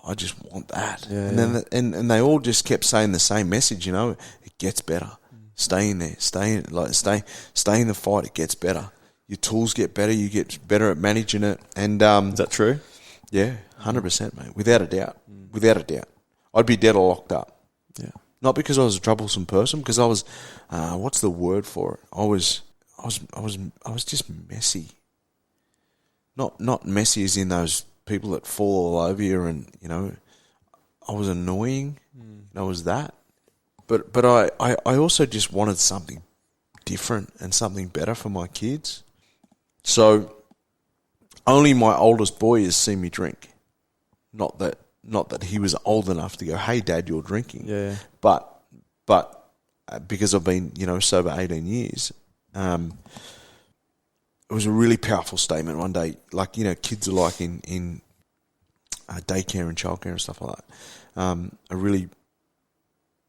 I just want that. Yeah, and then and they all just kept saying the same message. It gets better. Stay in there. Stay in the fight. It gets better. Your tools get better. You get better at managing it. And is that true? Yeah, 100%, mate. Without a doubt. Without a doubt. I'd be dead or locked up. Yeah. Not because I was a troublesome person, because I was, what's the word for it? I was just messy. Not messy as in those people that fall all over you, and I was annoying. I was that. But I also just wanted something different and something better for my kids. So only my oldest boy has seen me drink. Not that he was old enough to go, "Hey, Dad, you're drinking." Yeah. But because I've been sober 18 years, it was a really powerful statement one day. Like kids are like in daycare and childcare and stuff like that. A really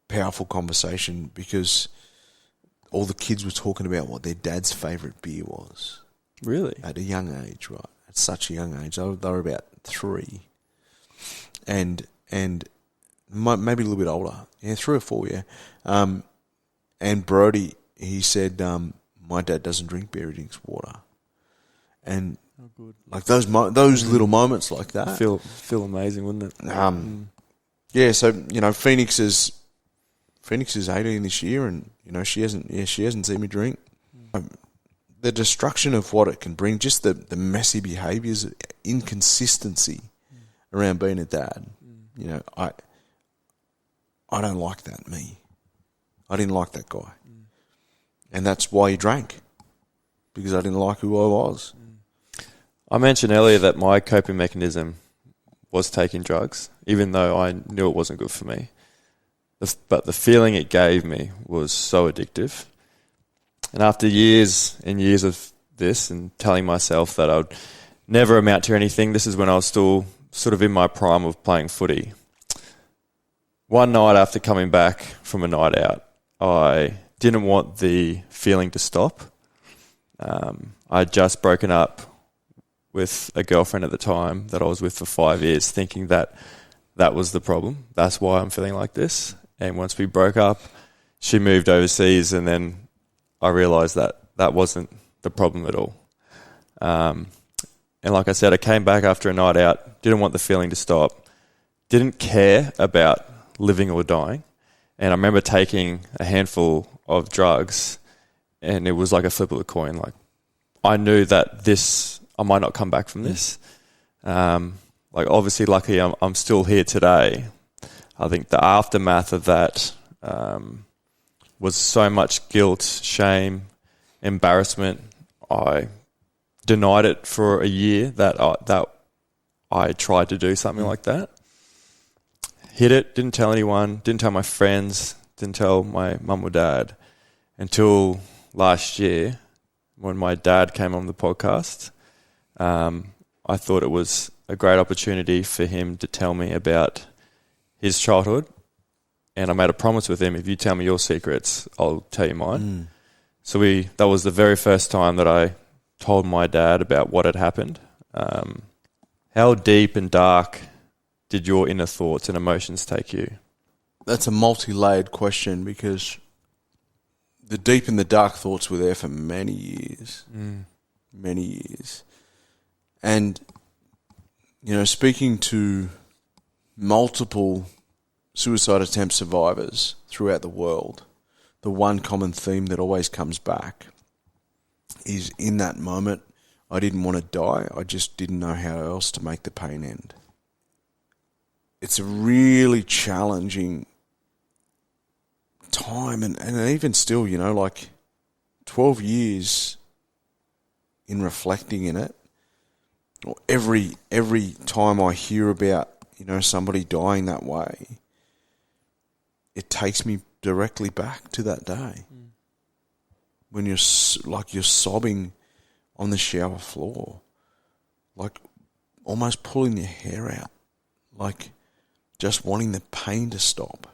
powerful conversation because all the kids were talking about what their dad's favourite beer was. Really? At a young age, right? At such a young age. They were about 3. And maybe a little bit older. Yeah, 3 or 4, yeah. And Brody, he said, my dad doesn't drink beer, he drinks water. And like those little moments like that. Feel amazing, wouldn't it? Yeah, so, Phoenix is 18 this year, and she hasn't seen me drink. The destruction of what it can bring, just the messy behaviours, inconsistency around being a dad. I don't like that, me. I didn't like that guy. And that's why he drank, because I didn't like who I was. I mentioned earlier that my coping mechanism was taking drugs, even though I knew it wasn't good for me. But the feeling it gave me was so addictive. And after years and years of this and telling myself that I would never amount to anything, this is when I was still sort of in my prime of playing footy. One night after coming back from a night out, I didn't want the feeling to stop. I'd just broken up with a girlfriend at the time that I was with for 5 years, thinking that was the problem. That's why I'm feeling like this. And once we broke up, she moved overseas, and then I realised that wasn't the problem at all. And like I said, I came back after a night out, didn't want the feeling to stop, didn't care about living or dying. And I remember taking a handful of drugs, and it was like a flip of the coin. Like, I knew that I might not come back from this. Obviously, luckily, I'm still here today. I think the aftermath of that was so much guilt, shame, embarrassment. I denied it for a year that I tried to do something like that. Hid it, didn't tell anyone, didn't tell my friends, didn't tell my mum or dad until last year when my dad came on the podcast. I thought it was a great opportunity for him to tell me about his childhood, and I made a promise with him, if you tell me your secrets, I'll tell you mine. So that was the very first time that I told my dad about what had happened. How deep and dark did your inner thoughts and emotions take you? That's a multi-layered question, because the deep and the dark thoughts were there for many years. Many years. And, speaking to multiple suicide attempt survivors throughout the world, the one common theme that always comes back is, in that moment, I didn't want to die. I just didn't know how else to make the pain end. It's a really challenging time, and even still, 12 years in reflecting in it, or every time I hear about, somebody dying that way, it takes me directly back to that day. When you're sobbing on the shower floor, like almost pulling your hair out, like just wanting the pain to stop.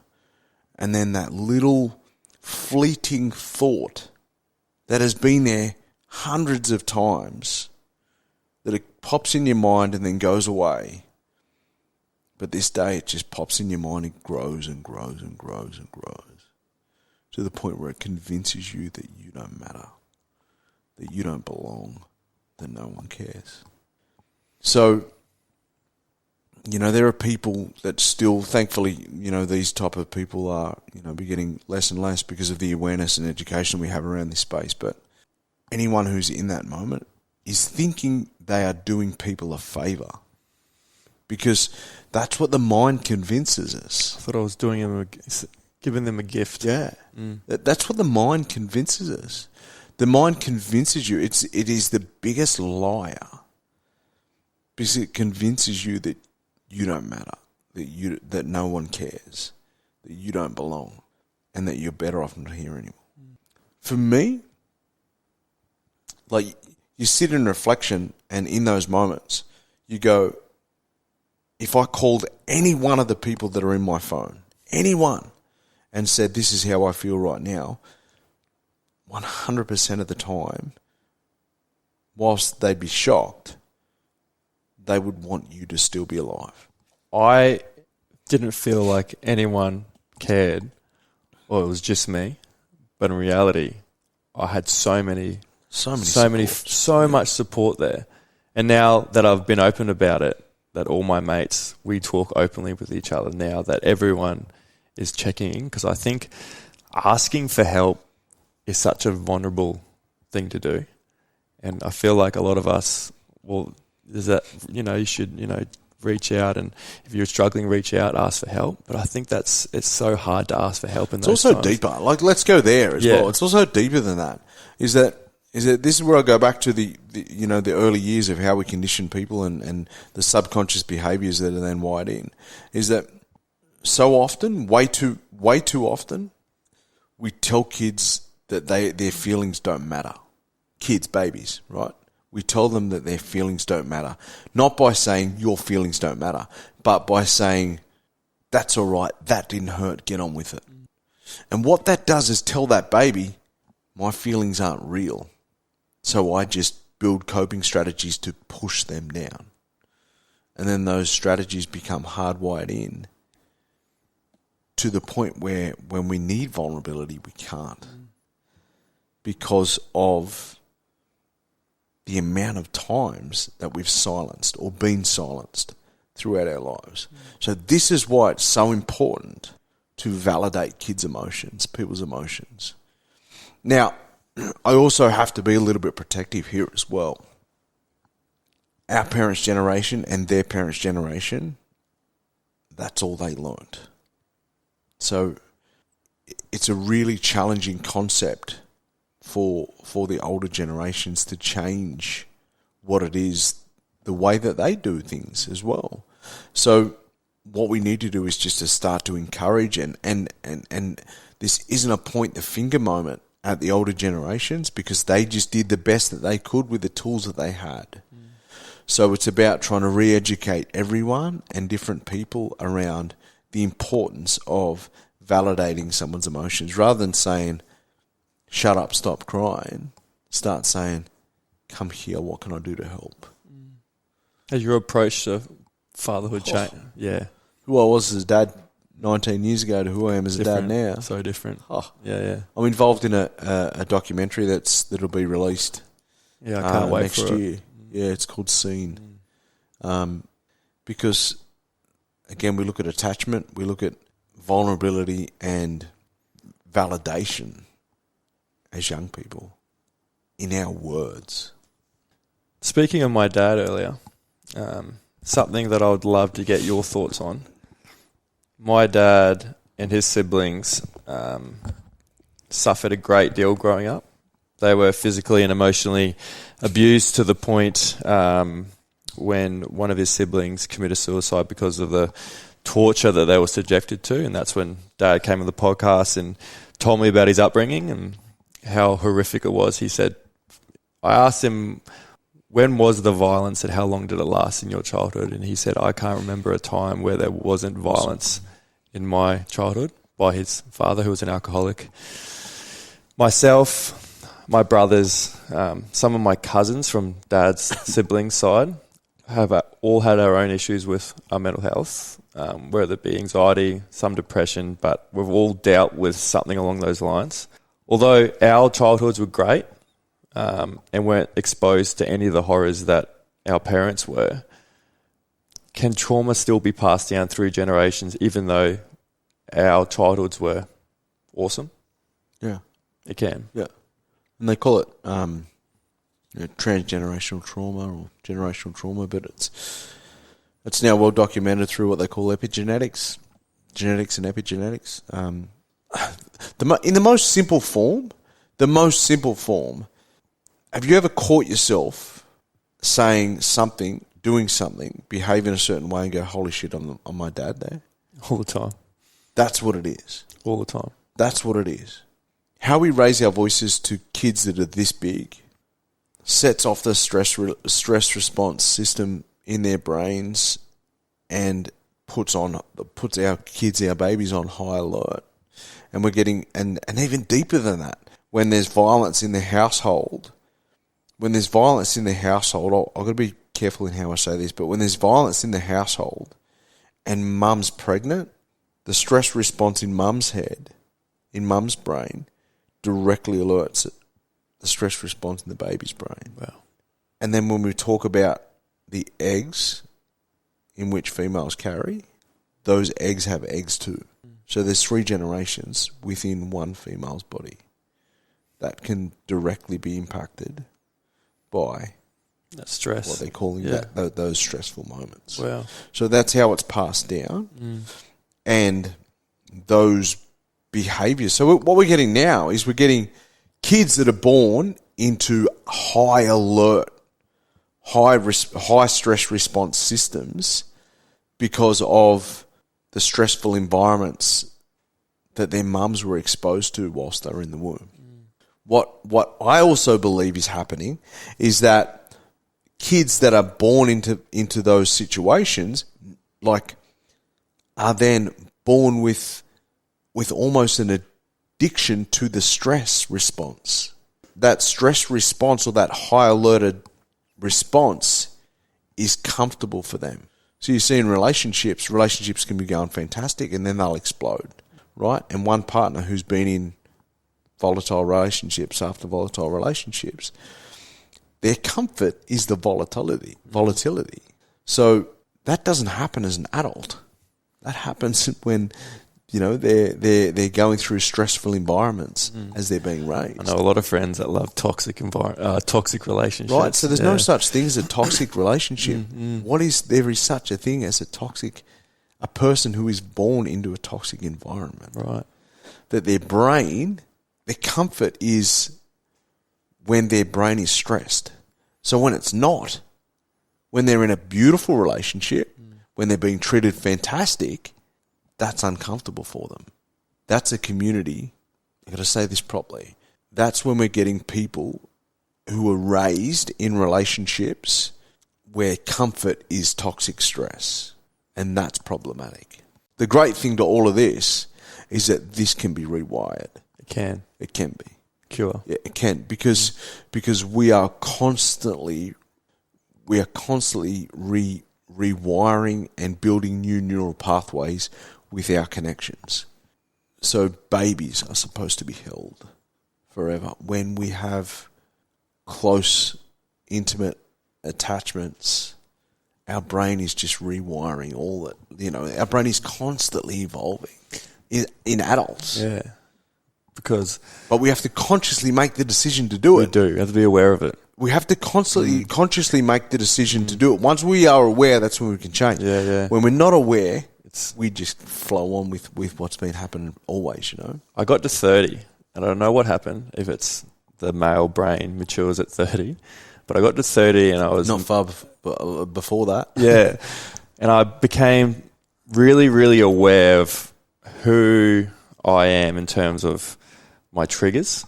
And then that little fleeting thought that has been there hundreds of times, that it pops in your mind and then goes away. But this day it just pops in your mind, it grows and grows and grows and grows, to the point where it convinces you that you don't matter, that you don't belong, that no one cares. So there are people that still, thankfully, these type of people are, be getting less and less because of the awareness and education we have around this space. But anyone who's in that moment is thinking they are doing people a favour, because that's what the mind convinces us. I thought I was giving them a gift. Yeah. That's what the mind convinces us. The mind convinces you. It is the biggest liar, because it convinces you that you don't matter, that no one cares, that you don't belong, and that you're better off not here anymore. For me, like, you sit in reflection, and in those moments, you go, if I called any one of the people that are in my phone, anyone, and said, this is how I feel right now, 100% of the time, whilst they'd be shocked, they would want you to still be alive. I didn't feel like anyone cared, or it was just me. But in reality, I had so much support there. And now that I've been open about it, that all my mates, we talk openly with each other now, that everyone is checking in, because I think asking for help is such a vulnerable thing to do. And I feel like a lot of us, is that, you should, reach out, and if you're struggling, reach out, ask for help. But I think it's so hard to ask for help in those times. It's also times. deeper. Like, let's go there as well. It's also deeper than that. Is that this is where I go back to the early years of how we condition people and the subconscious behaviours that are then wired in. Is that so often, way too often, we tell kids that their feelings don't matter. Kids, babies, right? We tell them that their feelings don't matter. Not by saying your feelings don't matter, but by saying, that's all right, that didn't hurt, get on with it. And what that does is tell that baby, my feelings aren't real. So I just build coping strategies to push them down. And then those strategies become hardwired in to the point where when we need vulnerability, we can't. Because of the amount of times that we've silenced or been silenced throughout our lives. So this is why it's so important to validate kids' emotions, people's emotions. Now, I also have to be a little bit protective here as well. Our parents' generation and their parents' generation, that's all they learned. So it's a really challenging concept for the older generations to change what it is, the way that they do things as well. So what we need to do is just to start to encourage, and this isn't a point the finger moment at the older generations, because they just did the best that they could with the tools that they had. So it's about trying to re-educate everyone and different people around the importance of validating someone's emotions, rather than saying, shut up, stop crying. Start saying, come here, what can I do to help? Has your approach to fatherhood changed? Yeah. Who I was as a dad 19 years ago to who I am as a dad now. So different. Oh, yeah. I'm involved in a documentary that'll be released. Yeah, I can't wait next for year. it. Yeah, it's called Seen. Because, again, we look at attachment, we look at vulnerability and validation as young people in our words. Speaking of my dad earlier, something that I would love to get your thoughts on. My dad and his siblings suffered a great deal growing up. They were physically and emotionally abused to the point when one of his siblings committed suicide because of the torture that they were subjected to. And that's when Dad came on the podcast and told me about his upbringing and how horrific it was. He said, I asked him, when was the violence and how long did it last in your childhood? And he said, I can't remember a time where there wasn't violence in my childhood by his father, who was an alcoholic. Myself, my brothers, some of my cousins from Dad's siblings' side have all had our own issues with our mental health, whether it be anxiety, some depression, but we've all dealt with something along those lines. Although our childhoods were great and weren't exposed to any of the horrors that our parents were, can trauma still be passed down through generations even though our childhoods were awesome? Yeah. It can. Yeah. And they call it transgenerational trauma or generational trauma, but it's now well documented through what they call epigenetics, genetics and epigenetics. In the most simple form, have you ever caught yourself saying something, doing something, behaving a certain way and go, holy shit, I'm my dad there? All the time. That's what it is. All the time. That's what it is. How we raise our voices to kids that are this big sets off the stress response system in their brains and puts our kids, our babies on high alert. And we're getting, and even deeper than that, when there's violence in the household, I've got to be careful in how I say this, but when there's violence in the household and mum's pregnant, the stress response in mum's head, in mum's brain, directly alerts the stress response in the baby's brain. Wow. And then when we talk about the eggs in which females carry, those eggs have eggs too. So there's 3 generations within one female's body that can directly be impacted by that stress. what they're calling those stressful moments. Wow. So that's how it's passed down. And those behaviours. So what we're getting now is we're getting kids that are born into high alert, high stress response systems because of the stressful environments that their mums were exposed to whilst they were in the womb. What I also believe is happening is that kids that are born into those situations, like, are then born with almost an addiction to the stress response. That stress response or that high alerted response is comfortable for them. So you see in relationships can be going fantastic and then they'll explode, right? And one partner who's been in volatile relationships after volatile relationships, their comfort is the volatility. So that doesn't happen as an adult. That happens when, they're going through stressful environments as they're being raised. I know a lot of friends that love toxic relationships. Right, so there's no such thing as a toxic relationship. There is such a thing as a person who is born into a toxic environment. Right. That their comfort is when their brain is stressed. So when it's not, when they're in a beautiful relationship, when they're being treated fantastic, that's uncomfortable for them. That's a community. I've got to say this properly. That's when we're getting people who are raised in relationships where comfort is toxic stress. And that's problematic. The great thing to all of this is that this can be rewired. It can. It can be. Sure. Yeah, it can. Because we are constantly rewiring and building new neural pathways with our connections. So babies are supposed to be held forever. When we have close, intimate attachments, our brain is just rewiring all that. Our brain is constantly evolving in adults. Yeah. But we have to consciously make the decision to do it. We do. We have to be aware of it. We have to consciously make the decision to do it. Once we are aware, that's when we can change. Yeah. When we're not aware, we just flow on with what's been happening always, I got to 30, and I don't know what happened, if it's the male brain matures at 30, but I got to 30 and I was... Not far before that. Yeah. And I became really, really aware of who I am in terms of my triggers.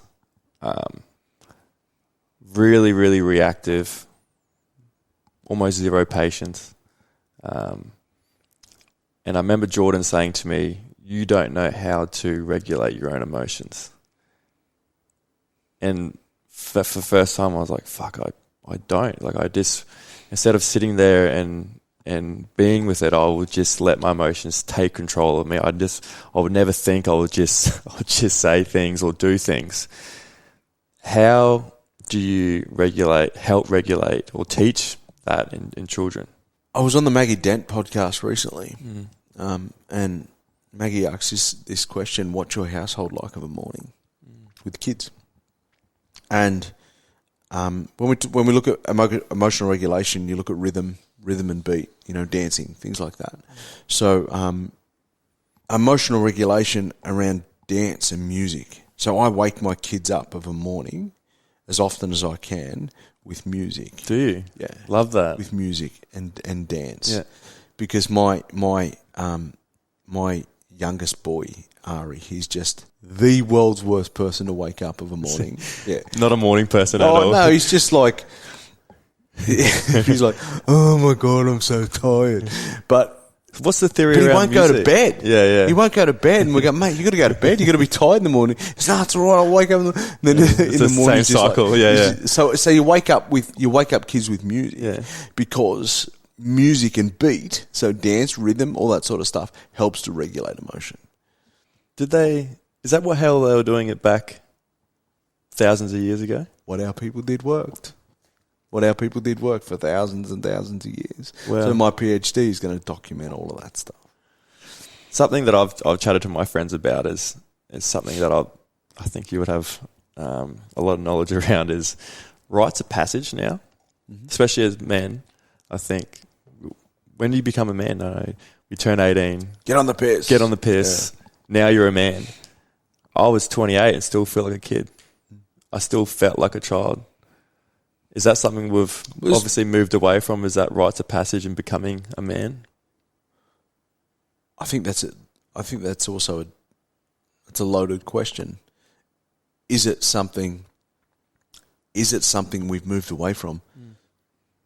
Really, really reactive, almost zero patience. And I remember Jordan saying to me, you don't know how to regulate your own emotions. And for the first time, I was like, fuck, I don't. Like, I just, instead of sitting there and being with it, I would just let my emotions take control of me. I would never think. I would just say things or do things. How do you help regulate or teach that in children? I was on the Maggie Dent podcast recently, and Maggie asks this question: "What's your household like of a morning with kids?" And when we look at emotional regulation, you look at rhythm and beat, dancing, things like that. So emotional regulation around dance and music. So I wake my kids up of a morning as often as I can with music. Do you? Yeah, Love that. with music and dance. Yeah. Because my youngest boy, Ari, he's just the world's worst person to wake up of a morning. Yeah. Not a morning person at all. Oh no, he's just like he's like, oh my God, I'm so tired. But what's the theory he around won't music? go to bed. Yeah. He won't go to bed, and we go, mate, you got to go to bed. You got to be tired in the morning. It's it's all right. I'll wake up. And then in the morning, same cycle. Like, So you wake up kids with music, because music and beat, so dance, rhythm, all that sort of stuff, helps to regulate emotion. Is that how they were doing it back thousands of years ago? What our people did worked. What our people did work for thousands and thousands of years. Wow. So my PhD is going to document all of that stuff. Something that I've chatted to my friends about is something that I think you would have a lot of knowledge around is rites of passage now, especially as men. I think when you become a man, you turn 18. Get on the piss. Yeah. Now you're a man. I was 28 and still feel like a kid. I still felt like a child. Is that something we've obviously moved away from? Is that rites of passage and becoming a man? I think that's it. I think that's also it's a loaded question. Is it something we've moved away from?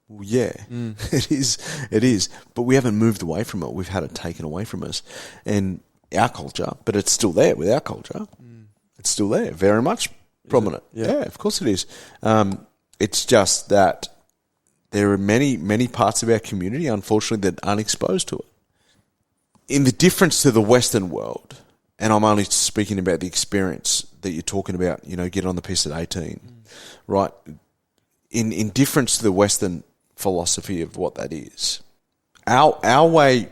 Well, yeah, it is. It is. But we haven't moved away from it. We've had it taken away from us. And our culture, but it's still there with our culture. It's still there, very much prominent. Yeah, of course it is. It's just that there are many, many parts of our community, unfortunately, that aren't exposed to it. In the difference to the Western world, and I'm only speaking about the experience that you're talking about, get on the piss at 18, right? In difference to the Western philosophy of what that is, our way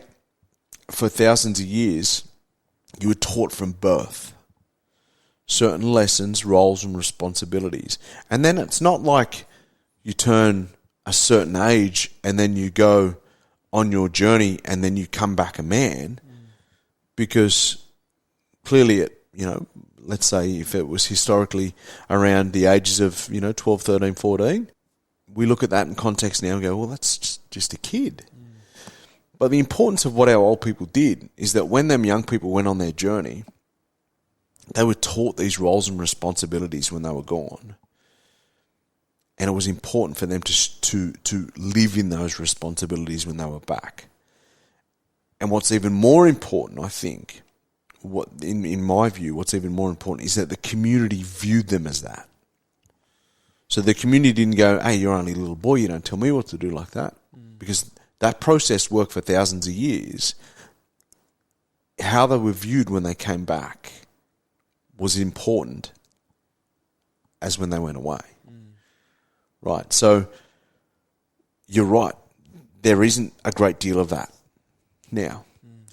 for thousands of years, you were taught from birth certain lessons, roles and responsibilities. And then it's not like you turn a certain age and then you go on your journey and then you come back a man, because clearly let's say if it was historically around the ages of 12, 13, 14, we look at that in context now and go, well, that's just a kid. But the importance of what our old people did is that when them young people went on their journey, they were taught these roles and responsibilities when they were gone. And it was important for them to live in those responsibilities when they were back. And what's even more important, I think, in my view, what's even more important is that the community viewed them as that. So the community didn't go, hey, you're only a little boy, you don't tell me what to do like that. Because that process worked for thousands of years. How they were viewed when they came back was important as when they went away. Right, so you're right. There isn't a great deal of that now.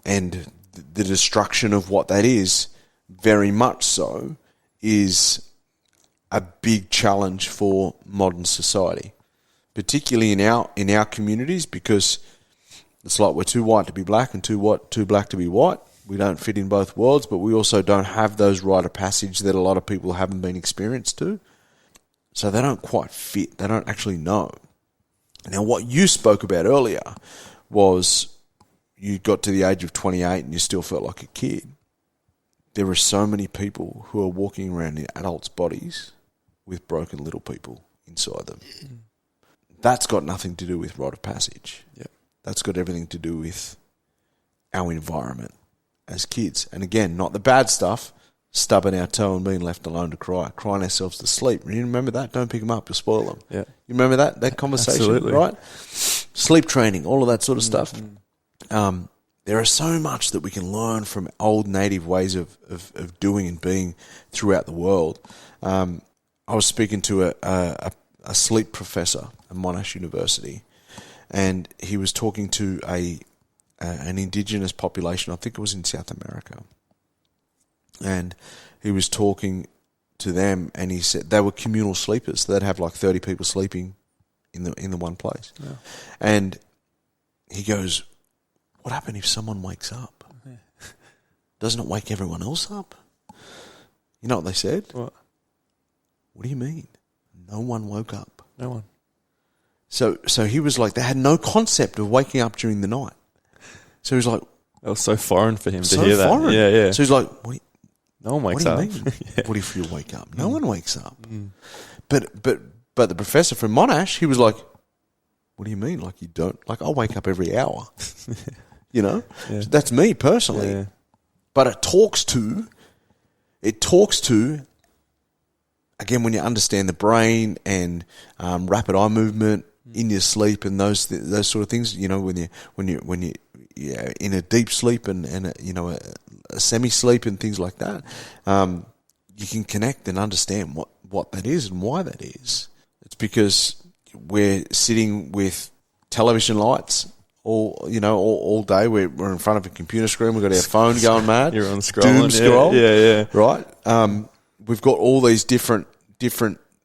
And the destruction of what that is, very much so, is a big challenge for modern society, particularly in our communities, because it's like we're too white to be black and too black to be white. We don't fit in both worlds, but we also don't have those rite of passage that a lot of people haven't been experienced to. So they don't quite fit. They don't actually know. Now, what you spoke about earlier was you got to the age of 28 and you still felt like a kid. There are so many people who are walking around in adults' bodies with broken little people inside them. That's got nothing to do with rite of passage. Yeah. That's got everything to do with our environment as kids. And again, not the bad stuff, stubbing our toe and being left alone to cry, crying ourselves to sleep. You remember that? Don't pick them up, you'll spoil them. Yeah. You remember that conversation, Absolutely. right? Sleep training, all of that sort of stuff. There is so much that we can learn from old native ways of doing and being throughout the world. I was speaking to a sleep professor at Monash University, and he was talking to an indigenous population. I think it was in South America, and he was talking to them, and he said they were communal sleepers. So they'd have like 30 people sleeping in the one place, and he goes, "What happened if someone wakes up? Doesn't it wake everyone else up?" You know what they said? What? What do you mean? No one woke up. No one. So he was like, they had no concept of waking up during the night. So he was like, That was so foreign for him to so hear foreign. that. Yeah. So he's like, No one what wakes do you up. mean? What if you wake up? No one wakes up. But the professor from Monash, he was like, what do you mean? Like you don't? Like I wake up every hour. You know? Yeah. So that's me personally. Yeah. But it talks to, again, when you understand the brain and rapid eye movement in your sleep and those sort of things, you know, when you in a deep sleep and a semi sleep and things like that, you can connect and understand what that is and why that is. It's because we're sitting with television lights all day. We're in front of a computer screen. We've got our phone going mad. You're on scrolling. Doom scroll. Yeah. Right. We've got all these different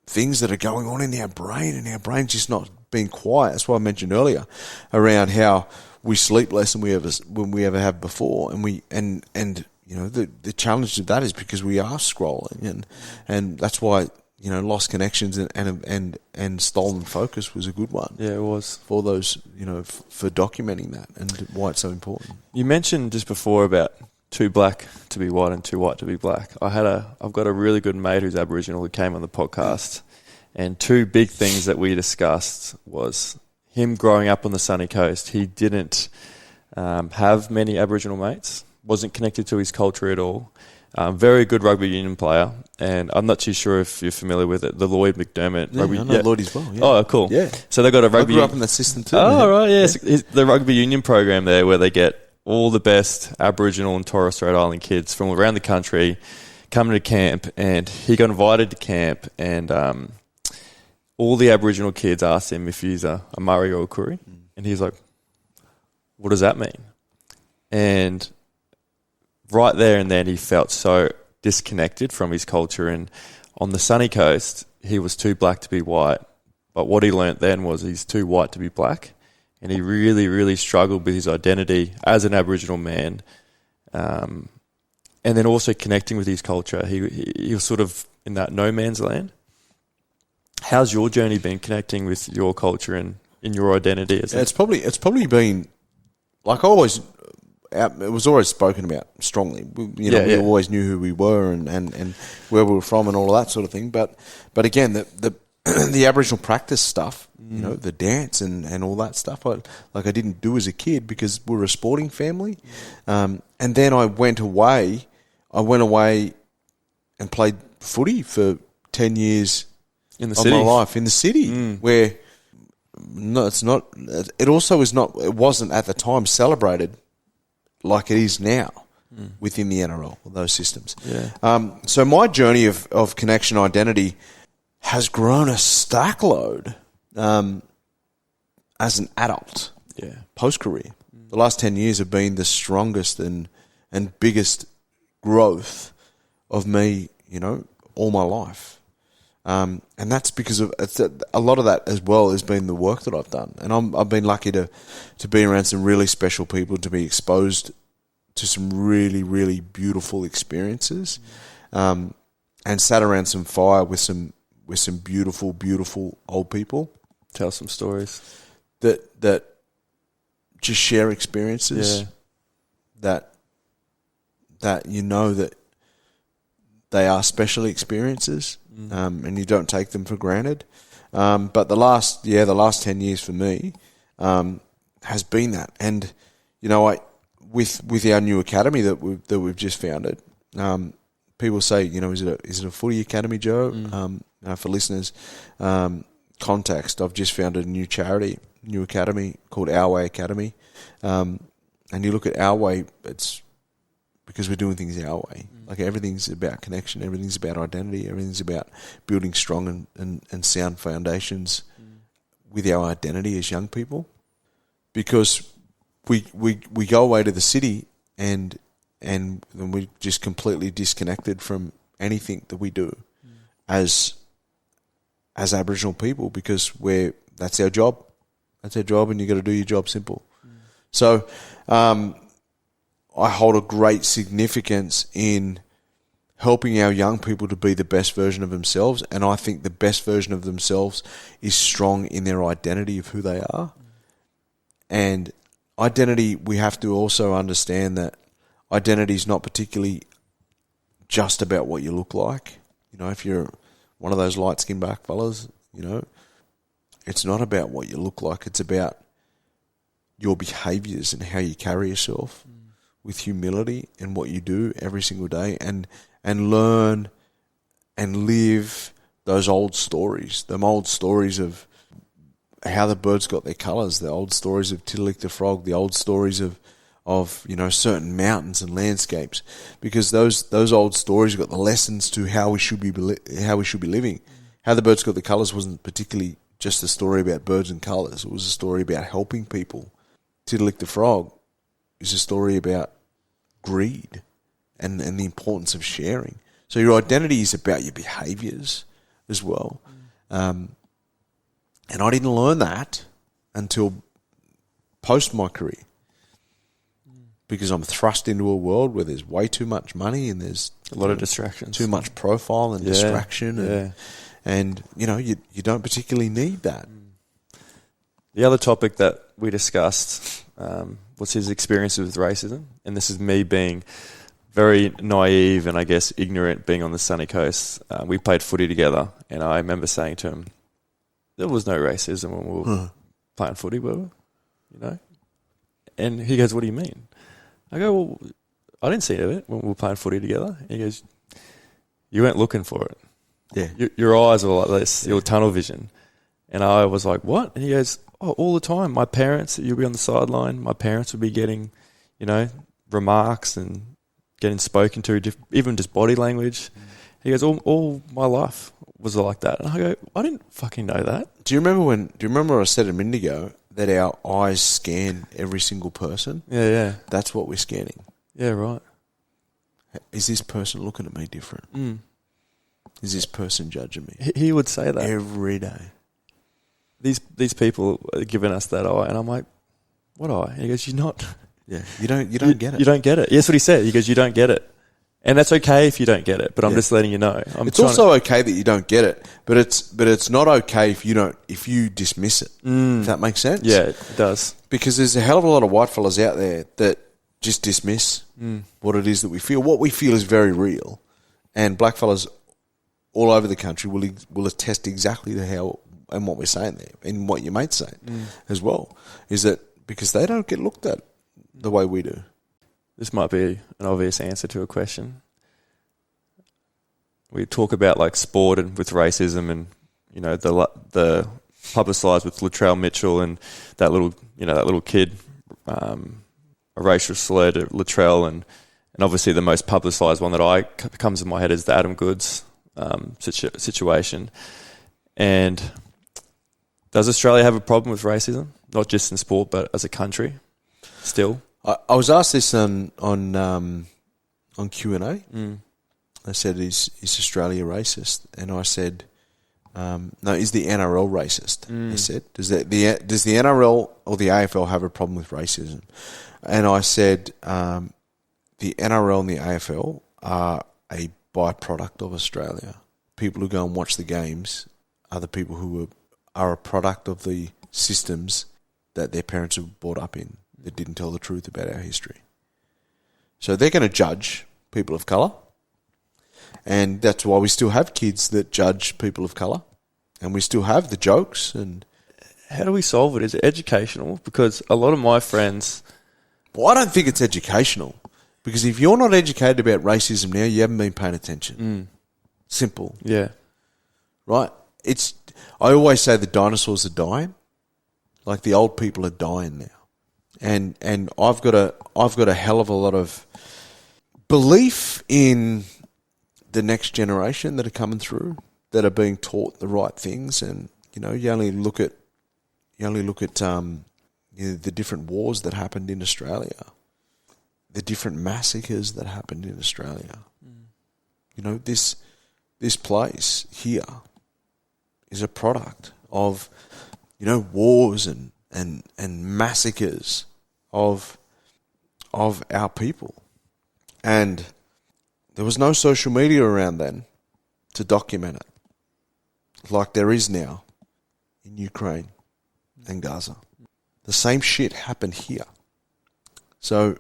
things that are going on in our brain, and our brain's just not being quiet. That's what I mentioned earlier around how we sleep less than we ever have before, and the challenge of that is because we are scrolling, and that's why lost connections and stolen focus was a good one. Yeah, it was for those for documenting that and why it's so important. You mentioned just before about too black to be white and too white to be black. I've got a really good mate who's Aboriginal who came on the podcast, and two big things that we discussed was him growing up on the sunny coast. He didn't have many Aboriginal mates, wasn't connected to his culture at all. Very good rugby union player, and I'm not too sure if you're familiar with it. The Lloyd McDermott rugby. I know Lloyd as well. Yeah. Oh, cool. Yeah. So they got a rugby. I grew up in that system too. Oh, man. right. Yeah. It's the rugby union program there, where they get all the best Aboriginal and Torres Strait Island kids from around the country coming to camp, and he got invited to camp, and all the Aboriginal kids asked him if he's a Murri or a Koori, and he's like, "What does that mean?" And right there and then he felt so disconnected from his culture, and on the sunny coast he was too black to be white, but what he learnt then was he's too white to be black, and he really, really struggled with his identity as an Aboriginal man, and then also connecting with his culture. He was sort of in that no man's land. How's your journey been connecting with your culture and in your identity? It's probably been like always. It was always spoken about strongly. We always knew who we were and where we were from and all of that sort of thing. But again, the Aboriginal practice stuff, the dance and all that stuff, I didn't do as a kid because we were a sporting family. And then I went away and played footy for 10 years in the of city. my life in the city, where it wasn't at the time celebrated like it is now within the NRL, those systems. Yeah. So my journey of connection identity has grown a stack load as an adult, post-career. The last 10 years have been the strongest and biggest growth of me, all my life. And that's because of a lot of that as well has been the work that I've done. And I've been lucky to be around some really special people, to be exposed to some really, really beautiful experiences, and sat around some fire with some beautiful, beautiful old people. Tell some stories that just share experiences that that they are special experiences, and you don't take them for granted. But the last 10 years for me has been that. And with our new academy that we've just founded, people say, is it a footy academy, Joe? For listeners, context, I've just founded a new academy called Our Way Academy. And you look at Our Way, it's because we're doing things our way. Like everything's about connection, everything's about identity, everything's about building strong and sound foundations with our identity as young people. because we go away to the city and we're just completely disconnected from anything that we do as Aboriginal people, because that's our job. That's our job, and you got to do your job simple. So I hold a great significance in helping our young people to be the best version of themselves, and I think the best version of themselves is strong in their identity of who they are. And identity, we have to also understand that identity is not particularly just about what you look like. You know, if you're one of those light-skinned black fellas, you know, it's not about what you look like. It's about your behaviours and how you carry yourself with humility and what you do every single day, and learn and live those old stories, them old stories of how the birds got their colours, the old stories of Tiddalik the frog, the old stories of you know, certain mountains and landscapes, because those old stories got the lessons to how we should be living. How the birds got the colours wasn't particularly just a story about birds and colours. It was a story about helping people. Tiddalik the frog is a story about greed and the importance of sharing. So your identity is about your behaviours as well. And I didn't learn that until post my career, because I'm thrust into a world where there's way too much money and there's a lot of distractions, too much profile and distraction, and you know, you don't particularly need that. The other topic that we discussed was his experiences with racism, and this is me being very naive and I guess ignorant, being on the sunny coast. We played footy together, and I remember saying to him, there was no racism when we were playing footy, were we? You know? And he goes, what do you mean? I go, well, I didn't see it when we were playing footy together. And he goes, you weren't looking for it. Yeah. Your eyes were like this, your tunnel vision. And I was like, what? And he goes, oh, all the time. My parents, you'll be on the sideline, my parents would be getting, you know, remarks and getting spoken to, even just body language. He goes, all my life was like that. And I go, I didn't fucking know that. Do you remember I said a minute ago that our eyes scan every single person? Yeah. That's what we're scanning. Yeah, right. Is this person looking at me different? Is this person judging me? He would say that every day. These people are giving us that eye, and I'm like, what eye? And he goes, you're not. Yeah, you don't get it. You don't get it. Yes, what he said. He goes, you don't get it. And that's okay if you don't get it, but I'm just letting you know. It's also okay that you don't get it, but it's not okay if you dismiss it. If that makes sense? Yeah, it does. Because there's a hell of a lot of white fellas out there that just dismiss what it is that we feel. What we feel is very real, and black fellas all over the country will attest exactly to how and what we're saying there, and what your mate's saying as well, is that because they don't get looked at the way we do. This might be an obvious answer to a question. We talk about like sport and with racism, and you know the publicised with Latrell Mitchell and that little kid, a racial slur to Latrell, and obviously the most publicised one that comes in my head is the Adam Goods situation. And does Australia have a problem with racism, not just in sport but as a country still? I was asked this on Q&A. I said, is Australia racist? And I said, no, is the NRL racist? I said, does the NRL or the AFL have a problem with racism? And I said, the NRL and the AFL are a byproduct of Australia. People who go and watch the games are the people who are a product of the systems that their parents have brought up in, that didn't tell the truth about our history. So they're going to judge people of colour, and that's why we still have kids that judge people of colour, and we still have the jokes. And how do we solve it? Is it educational? Because a lot of my friends... Well, I don't think it's educational, because if you're not educated about racism now, you haven't been paying attention. Simple. Yeah. Right? I always say the dinosaurs are dying. Like, the old people are dying now. And I've got a hell of a lot of belief in the next generation that are coming through, that are being taught the right things. And you know, you only look at the different wars that happened in Australia, the different massacres that happened in Australia. This place here is a product of, wars and massacres of our people. And there was no social media around then to document it, like there is now in Ukraine and Gaza. The same shit happened here. So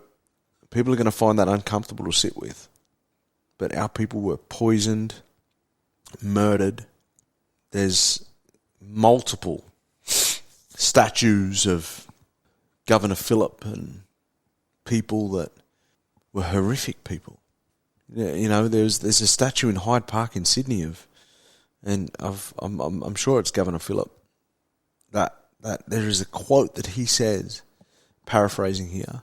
people are going to find that uncomfortable to sit with. But our people were poisoned, murdered. There's multiple statues of Governor Phillip and people that were horrific people. There's a statue in Hyde Park in Sydney I'm sure it's Governor Phillip. That there is a quote that he says, paraphrasing here,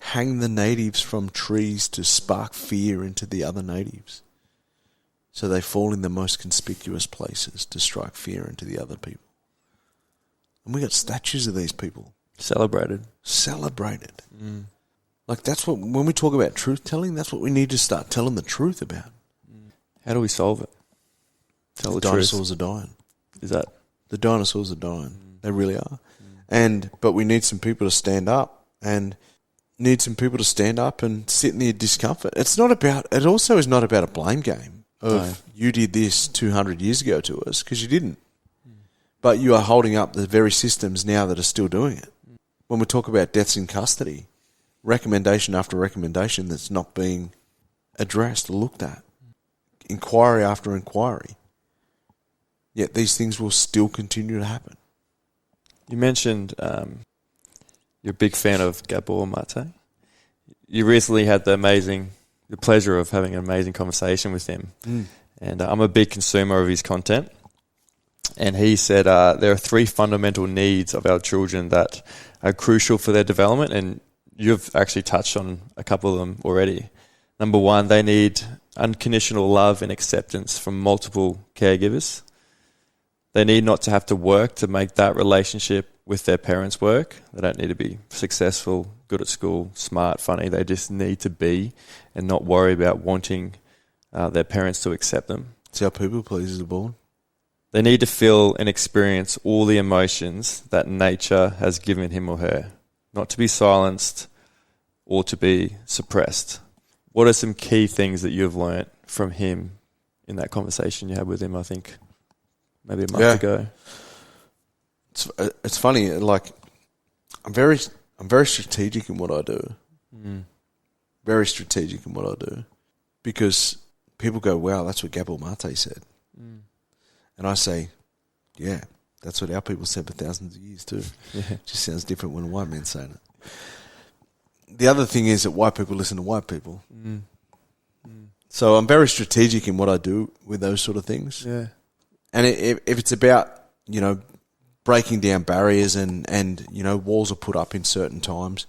hang the natives from trees to spark fear into the other natives, so they fall in the most conspicuous places to strike fear into the other people. And we got statues of these people. Celebrated. Like that's what, when we talk about truth telling, that's what we need to start telling the truth about. How do we solve it? Tell the dinosaurs are dying. Is that? The dinosaurs are dying. They really are. But we need some people to stand up and sit in the discomfort. It also is not about a blame game of you did this 200 years ago to us, because you didn't. But you are holding up the very systems now that are still doing it. When we talk about deaths in custody, recommendation after recommendation that's not being addressed or looked at, inquiry after inquiry, yet these things will still continue to happen. You mentioned you're a big fan of Gabor Mate. You recently had the pleasure of having an amazing conversation with him. And I'm a big consumer of his content. And he said there are 3 fundamental needs of our children that are crucial for their development, and you've actually touched on a couple of them already. Number 1, they need unconditional love and acceptance from multiple caregivers. They need not to have to work to make that relationship with their parents work. They don't need to be successful, good at school, smart, funny. They just need to be and not worry about wanting their parents to accept them. It's how people pleasers are born. They need to feel and experience all the emotions that nature has given him or her, not to be silenced or to be suppressed. What are some key things that you've learnt from him in that conversation you had with him, I think, maybe a month ago? It's funny, like I'm very strategic in what I do. Very strategic in what I do. Because people go, wow, that's what Gabor Mate said. And I say, yeah, that's what our people said for thousands of years too. It just sounds different when a white man's saying it. The other thing is that white people listen to white people. So I'm very strategic in what I do with those sort of things. Yeah. And if it's about, breaking down barriers and walls are put up in certain times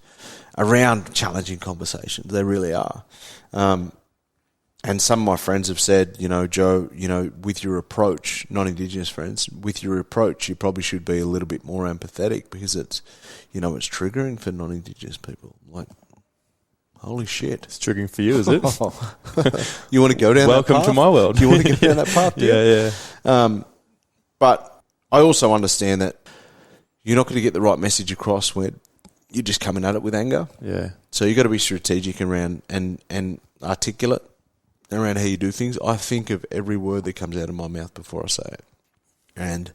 around challenging conversations, they really are. And some of my friends have said, Joe, with your approach, non-Indigenous friends, with your approach, you probably should be a little bit more empathetic because it's, it's triggering for non-Indigenous people. Like, holy shit. It's triggering for you, is it? You want to go down that path? Welcome to my world. Do you want to go down that path? Yeah. But I also understand that you're not going to get the right message across when you're just coming at it with anger. Yeah. So you've got to be strategic around and articulate around how you do things. I think of every word that comes out of my mouth before I say it. And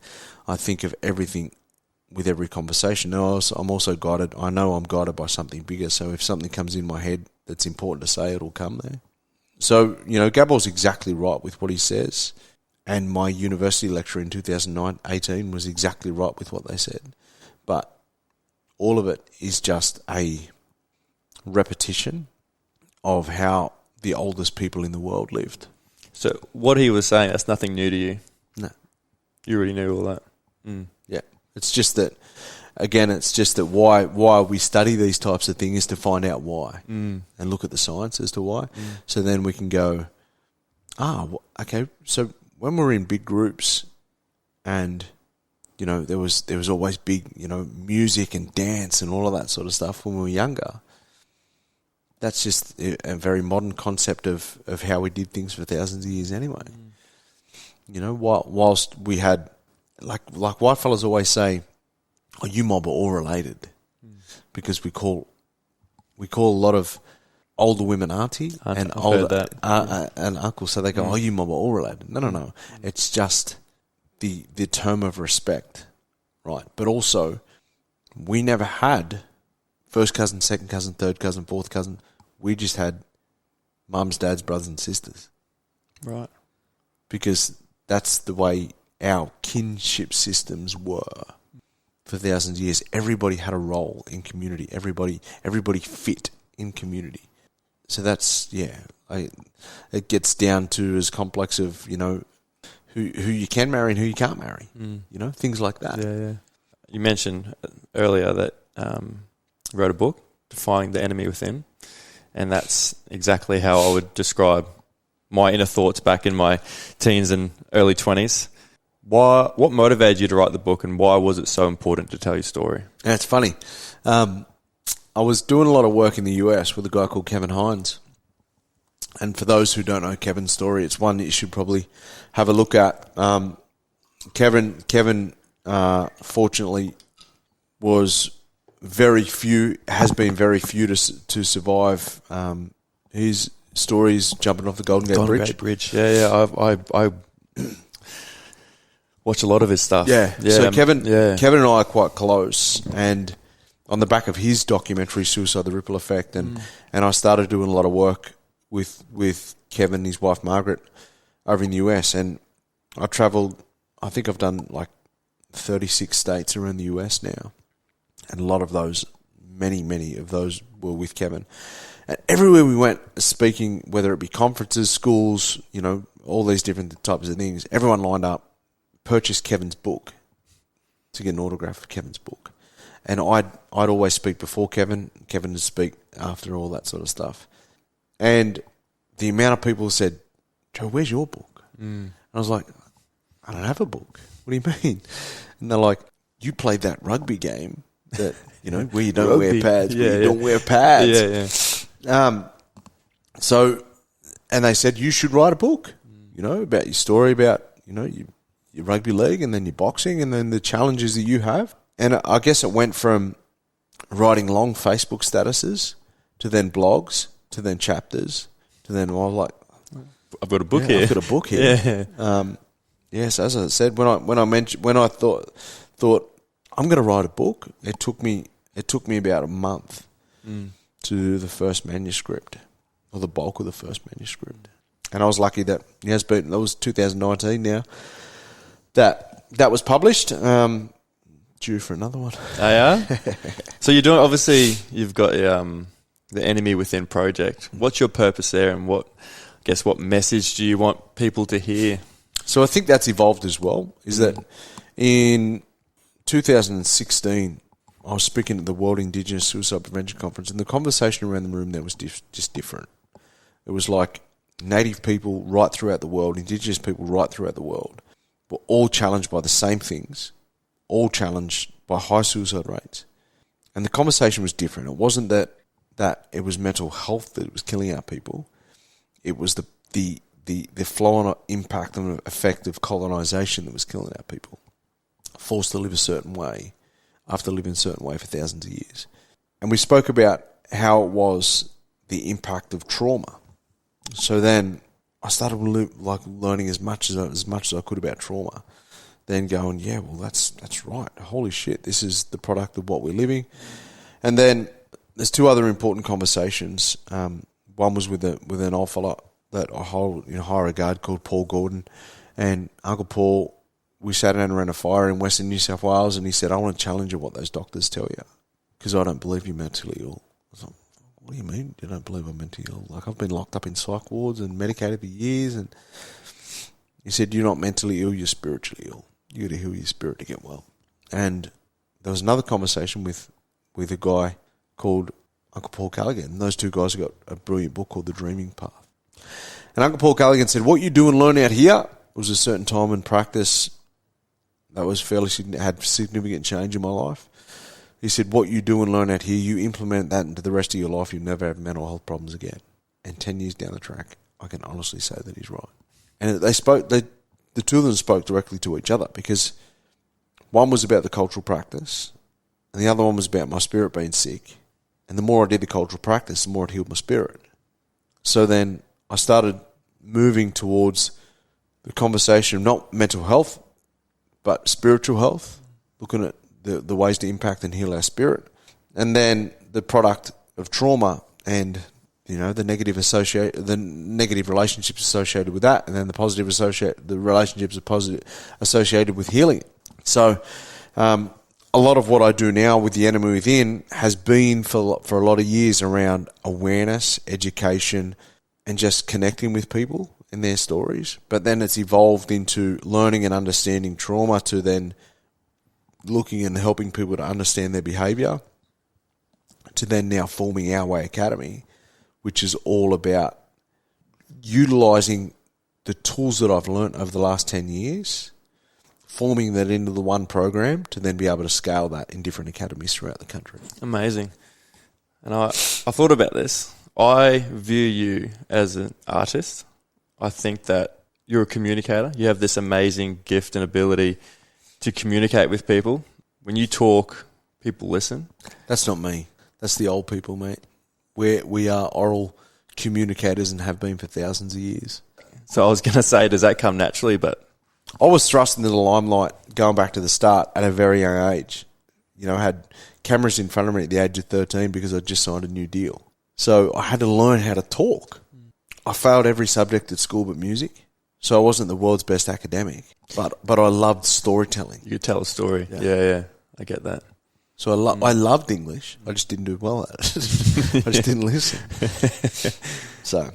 I think of everything with every conversation. Now, I'm also guided. I know I'm guided by something bigger. So if something comes in my head that's important to say, it'll come there. So, Gabor's exactly right with what he says. And my university lecturer in 2018 was exactly right with what they said. But all of it is just a repetition of how the oldest people in the world lived. So what he was saying, that's nothing new to you? No. You already knew all that? Yeah. It's just that, again, why we study these types of things is to find out why and look at the science as to why. So then we can go, okay, so when we're in big groups and you know, there was always big, you know, music and dance and all of that sort of stuff when we were younger. That's just a very modern concept of how we did things for thousands of years anyway. You know, whilst we had, like white fellas always say, "Oh, you mob are all related," because we call a lot of older women auntie and older and uncle, so they go, "Oh, you mob are all related." No. It's just the term of respect, right? But also, we never had first cousin, second cousin, third cousin, fourth cousin. We just had mums, dads, brothers and sisters. Right. Because that's the way our kinship systems were for thousands of years. Everybody had a role in community. Everybody fit in community. So that's, it gets down to as complex of, you know, who you can marry and who you can't marry. You know, things like that. Yeah. You mentioned earlier that you wrote a book, Defining the Enemy Within, and that's exactly how I would describe my inner thoughts back in my teens and early 20s. What motivated you to write the book, and why was it so important to tell your story? Yeah, it's funny. I was doing a lot of work in the US with a guy called Kevin Hines. And for those who don't know Kevin's story, it's one that you should probably have a look at. Kevin, fortunately, has been very few to survive. His stories jumping off the Golden Gate Bridge. Yeah. I watch a lot of his stuff. Yeah. So Kevin and I are quite close, and on the back of his documentary Suicide: The Ripple Effect, and I started doing a lot of work with Kevin and his wife Margaret over in the US, and I travelled. I think I've done like 36 states around the US now, and a lot of those, many of those were with Kevin. And everywhere we went speaking, whether it be conferences, schools, you know, all these different types of things, everyone lined up, purchased Kevin's book to get an autograph of Kevin's book. And I'd always speak before Kevin would speak after, all that sort of stuff. And the amount of people said, "Joe, where's your book?" And I was like, "I don't have a book. What do you mean?" And they're like, "You played that rugby game that, you know, where you don't wear pads, where you don't wear pads." So, and they said, "You should write a book, you know, about your story, about, you know, your rugby league and then your boxing and then the challenges that you have." And I guess it went from writing long Facebook statuses to then blogs to then chapters to then, I was like, I've got a book here. I've got a book here. Yes, as I said, when I thought I'm going to write a book, it took me about a month to do the first manuscript, or the bulk of the first manuscript. And I was lucky that that was 2019 now, that was published. Due for another one. Oh, yeah? So you're doing, obviously, you've got the Enemy Within project. What's your purpose there, and what message do you want people to hear? So I think that's evolved as well, is that in 2016, I was speaking at the World Indigenous Suicide Prevention Conference, and the conversation around the room there was just different. It was like Native people right throughout the world, Indigenous people right throughout the world, were all challenged by the same things, all challenged by high suicide rates. And the conversation was different. It wasn't that it was mental health that was killing our people. It was the flow-on impact and effect of colonisation that was killing our people. Forced to live a certain way after living a certain way for thousands of years. And we spoke about how it was the impact of trauma. So then I started learning as much as I could about trauma. Then going, yeah, well, that's right. Holy shit, this is the product of what we're living. And then there's two other important conversations. One was with an old fella that I hold in high regard called Paul Gordon. And Uncle Paul, we sat down around a fire in Western New South Wales, and he said, "I want to challenge you what those doctors tell you, because I don't believe you're mentally ill." I was like, "What do you mean you don't believe I'm mentally ill? Like, I've been locked up in psych wards and medicated for years." And he said, "You're not mentally ill, you're spiritually ill. You got to heal your spirit to get well." And there was another conversation with a guy called Uncle Paul Callaghan. And those two guys have got a brilliant book called The Dreaming Path. And Uncle Paul Callaghan said, "What you do and learn out here was a certain time and practice that was had significant change in my life. He said, what you do and learn out here, you implement that into the rest of your life, you'll never have mental health problems again. And 10 years down the track, I can honestly say that he's right. And the two of them spoke directly to each other, because one was about the cultural practice and the other one was about my spirit being sick. And the more I did the cultural practice, the more it healed my spirit. So then I started moving towards the conversation of not mental health, but spiritual health, looking at the ways to impact and heal our spirit. And then the product of trauma and, the negative relationships associated with that, and then the relationships associated with healing. So, a lot of what I do now with the Enemy Within has been for a lot of years around awareness, education, and just connecting with people and their stories. But then it's evolved into learning and understanding trauma, to then looking and helping people to understand their behaviour, to then now forming Our Way Academy, which is all about utilising the tools that I've learnt over the last 10 years, forming that into the one program to then be able to scale that in different academies throughout the country. Amazing. And I thought about this. I view you as an artist. I think that you're a communicator. You have this amazing gift and ability to communicate with people. When you talk, people listen. That's not me. That's the old people, mate. We are oral communicators and have been for thousands of years. So I was going to say, does that come naturally? But I was thrust into the limelight going back to the start at a very young age. I had cameras in front of me at the age of 13 because I just signed a new deal. So I had to learn how to talk. I failed every subject at school but music. So I wasn't the world's best academic, but I loved storytelling. You could tell a story. Yeah. I get that. So I loved English. I just didn't do well at it. I just didn't listen. So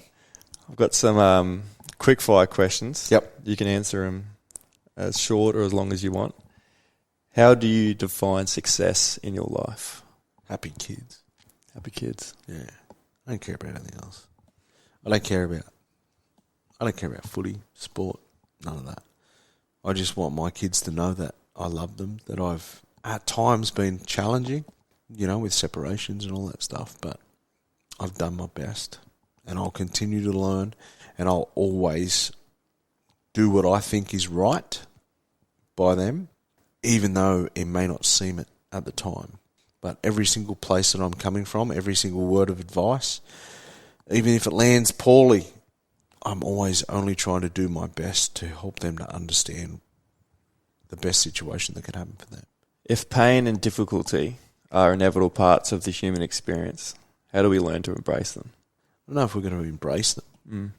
I've got some quick fire questions. Yep. You can answer them as short or as long as you want. How do you define success in your life? Happy kids. Happy kids. Yeah. I don't care about anything else. I don't care about footy, sport, none of that. I just want my kids to know that I love them, that I've at times been challenging, with separations and all that stuff, but I've done my best and I'll continue to learn, and I'll always do what I think is right by them, even though it may not seem it at the time. But every single place that I'm coming from, every single word of advice, even if it lands poorly, I'm always only trying to do my best to help them to understand the best situation that can happen for them. If pain and difficulty are inevitable parts of the human experience, how do we learn to embrace them? I don't know if we're going to embrace them.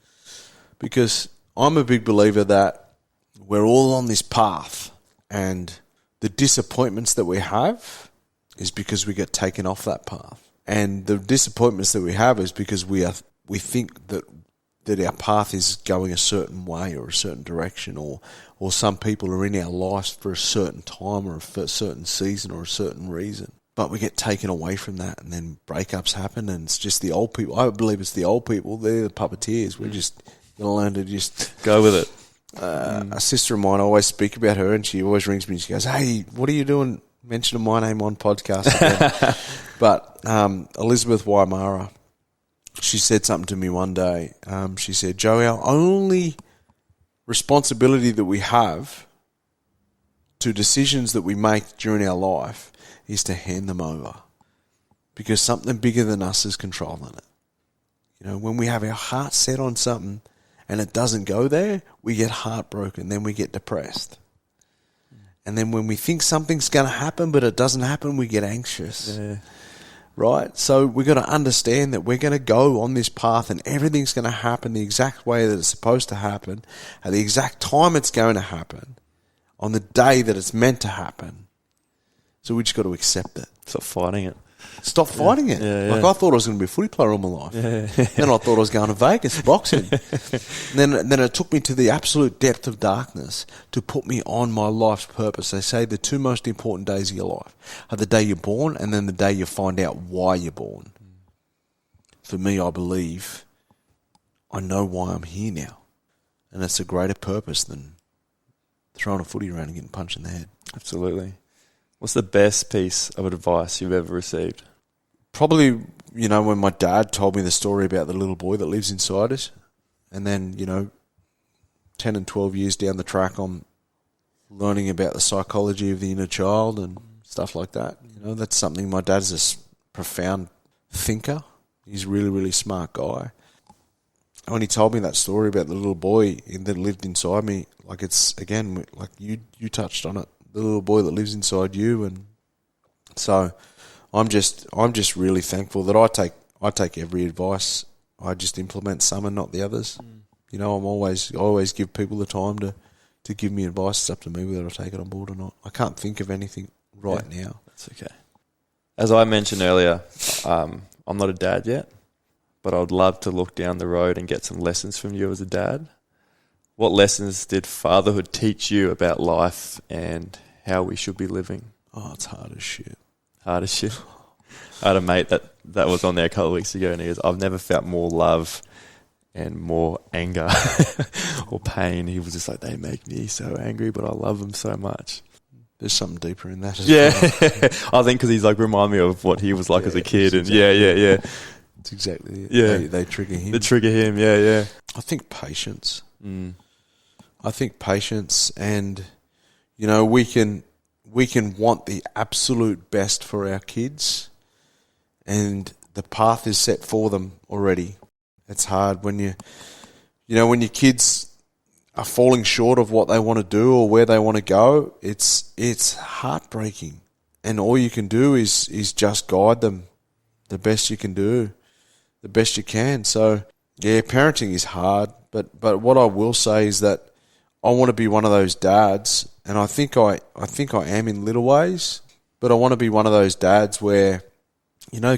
Because I'm a big believer that we're all on this path, and the disappointments that we have is because we get taken off that path. And the disappointments that we have is because we think that our path is going a certain way or a certain direction, or some people are in our lives for a certain time or for a certain season or a certain reason. But we get taken away from that, and then breakups happen, and it's just the old people. I believe it's the old people. They're the puppeteers. We're just going to learn to just go with it. A sister of mine, I always speak about her, and she always rings me and she goes, "Hey, what are you doing mentioning my name on podcast again?" But Elizabeth Waimara, she said something to me one day. She said, "Joe, our only responsibility that we have to decisions that we make during our life is to hand them over, because something bigger than us is controlling it. When we have our heart set on something and it doesn't go there, we get heartbroken, then we get depressed. And then when we think something's going to happen but it doesn't happen, we get anxious." Yeah. Right? So we've got to understand that we're going to go on this path, and everything's going to happen the exact way that it's supposed to happen, at the exact time it's going to happen, on the day that it's meant to happen. So we just got to accept it. Stop fighting it. Stop fighting it. Yeah. Like, I thought I was going to be a footy player all my life. Yeah. Then I thought I was going to Vegas for boxing. And then it took me to the absolute depth of darkness to put me on my life's purpose. They say the two most important days of your life are the day you're born and then the day you find out why you're born. For me, I believe I know why I'm here now. And it's a greater purpose than throwing a footy around and getting punched in the head. Absolutely. What's the best piece of advice you've ever received? Probably, when my dad told me the story about the little boy that lives inside us, and then, 10 and 12 years down the track, I'm learning about the psychology of the inner child and stuff like that. That's something. My dad's a profound thinker. He's a really, really smart guy. When he told me that story about the little boy that lived inside me, like it's, again, like you touched on it, the little boy that lives inside you. And so I'm just really thankful that I take every advice. I just implement some and not the others. I always give people the time to give me advice. It's up to me whether I take it on board or not. I can't think of anything right now. That's okay. As I mentioned earlier, I'm not a dad yet, but I would love to look down the road and get some lessons from you as a dad. What lessons did fatherhood teach you about life and how we should be living? Oh, it's hard as shit. Hard as shit. I had a mate that was on there a couple of weeks ago, and he goes, I've never felt more love and more anger or pain. He was just like, they make me so angry, but I love them so much. There's something deeper in that. I think because he's like, remind me of what he was like as a kid. And yeah. It's exactly it. Yeah. They trigger him. They trigger him, yeah. I think patience. I think patience, and, we can want the absolute best for our kids, and the path is set for them already. It's hard when when your kids are falling short of what they want to do or where they want to go. It's heartbreaking, and all you can do is just guide them the best you can do, the best you can. So yeah, parenting is hard, but what I will say is that I want to be one of those dads, and I think I am in little ways, but I want to be one of those dads where,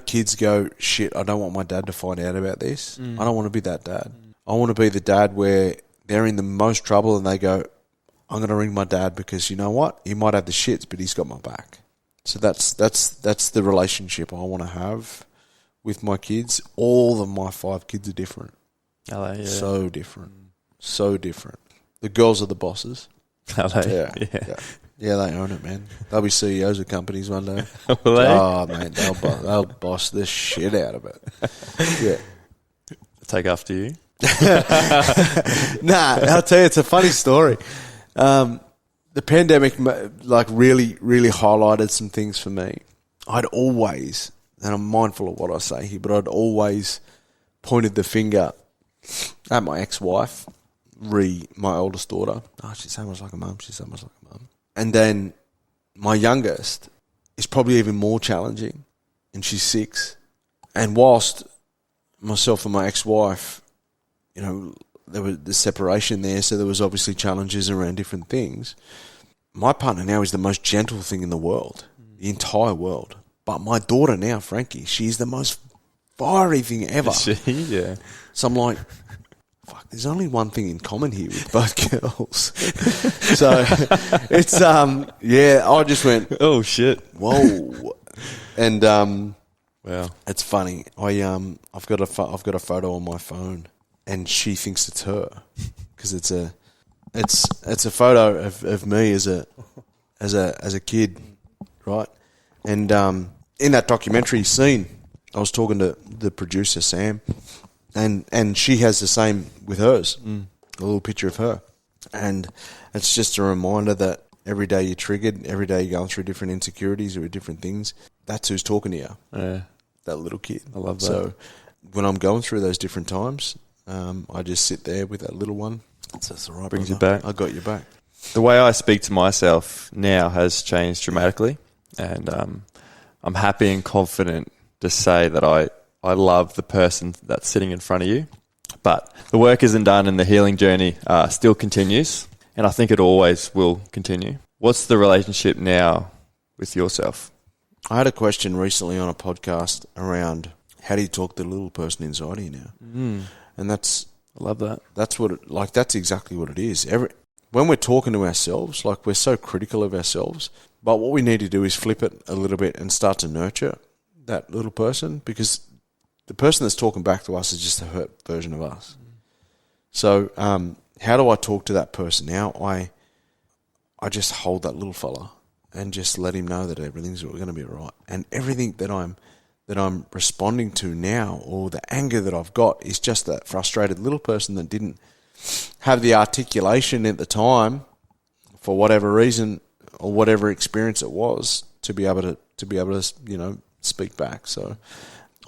kids go, shit, I don't want my dad to find out about this. I don't want to be that dad. I want to be the dad where they're in the most trouble and they go, I'm going to ring my dad because you know what? He might have the shits, but he's got my back. So that's the relationship I want to have with my kids. All of my 5 kids are different. So different. So different. The girls are the bosses. Yeah, they own it, man. They'll be CEOs of companies one day. Will they? Oh, man, they'll boss the shit out of it. Yeah. Take after you. Nah, I'll tell you, it's a funny story. The pandemic, really, really highlighted some things for me. I'd always, and I'm mindful of what I say here, but I'd always pointed the finger at my ex-wife, my oldest daughter. Oh, she's so much like a mum. She's so much like a mum. And then my youngest is probably even more challenging, and she's 6. And whilst myself and my ex-wife, there was the separation there, so there was obviously challenges around different things. My partner now is the most gentle thing in the world, the entire world. But my daughter now, Frankie, she's the most fiery thing ever. Is she? Yeah. So I'm like, fuck, there's only one thing in common here with both girls. So it's, I just went, oh shit. Whoa. And, wow. It's funny. I've got a photo on my phone, and she thinks it's her because it's a photo of me as a kid, right? And in that documentary scene, I was talking to the producer Sam, and she has the same with hers, a little picture of her, and it's just a reminder that every day you're triggered, every day you're going through different insecurities or different things. That's who's talking to you. Yeah. That little kid. I love that. So when I'm going through those different times, I just sit there with that little one. That's all right. Brings you brother. back. I got you back. The way I speak to myself now has changed dramatically, and I'm happy and confident to say that I love the person that's sitting in front of you. But the work isn't done, and the healing journey still continues, and I think it always will continue. What's the relationship now with yourself? I had a question recently on a podcast around how do you talk to the little person inside you now? And I love that. That's exactly what it is. When we're talking to ourselves, we're so critical of ourselves, but what we need to do is flip it a little bit and start to nurture that little person, because the person that's talking back to us is just a hurt version of us. So how do I talk to that person now? I just hold that little fella and just let him know that everything's going to be all right. And everything that I'm responding to now, or the anger that I've got, is just that frustrated little person that didn't have the articulation at the time, for whatever reason or whatever experience it was, to be able to speak back. So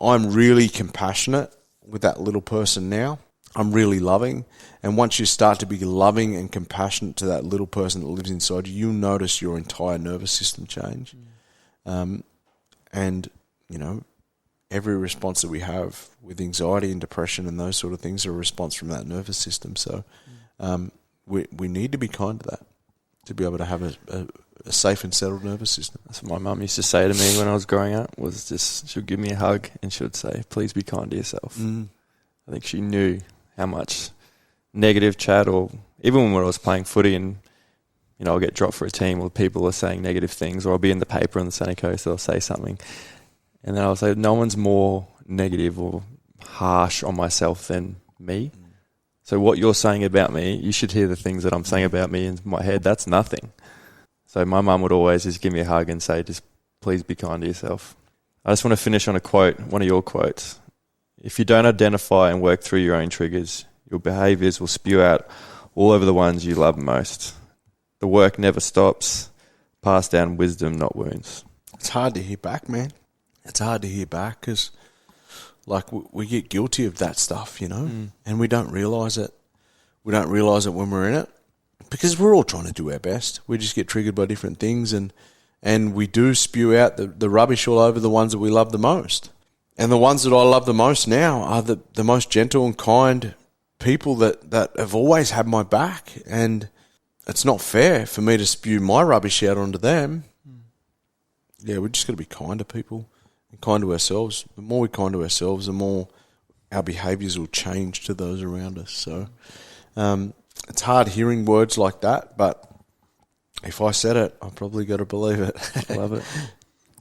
I'm really compassionate with that little person now. I'm really loving. And once you start to be loving and compassionate to that little person that lives inside you, you'll notice your entire nervous system change. And, every response that we have with anxiety and depression and those sort of things are a response from that nervous system. So we need to be kind to that, to be able to have a safe and settled nervous system. That's what my mum used to say to me when I was growing up, was just, she'd give me a hug and she would say, please be kind to yourself. I think she knew how much negative chat, or even when I was playing footy and, I'll get dropped for a team or people are saying negative things, or I'll be in the paper on the Sunny Coast, they'll say something. And then I'll say, no one's more negative or harsh on myself than me. So what you're saying about me, you should hear the things that I'm saying about me in my head. That's nothing. So my mum would always just give me a hug and say, just please be kind to yourself. I just want to finish on a quote, one of your quotes. If you don't identify and work through your own triggers, your behaviours will spew out all over the ones you love most. The work never stops. Pass down wisdom, not wounds. It's hard to hear back, man. It's hard to hear back because, we get guilty of that stuff, and we don't realise it. We don't realise it when we're in it because we're all trying to do our best. We just get triggered by different things, and we do spew out the rubbish all over the ones that we love the most. And the ones that I love the most now are the most gentle and kind people that have always had my back. And it's not fair for me to spew my rubbish out onto them. Yeah, we just got to be kind to people and kind to ourselves. The more we're kind to ourselves, the more our behaviours will change to those around us. So it's hard hearing words like that, but if I said it, I've probably got to believe it. Love it.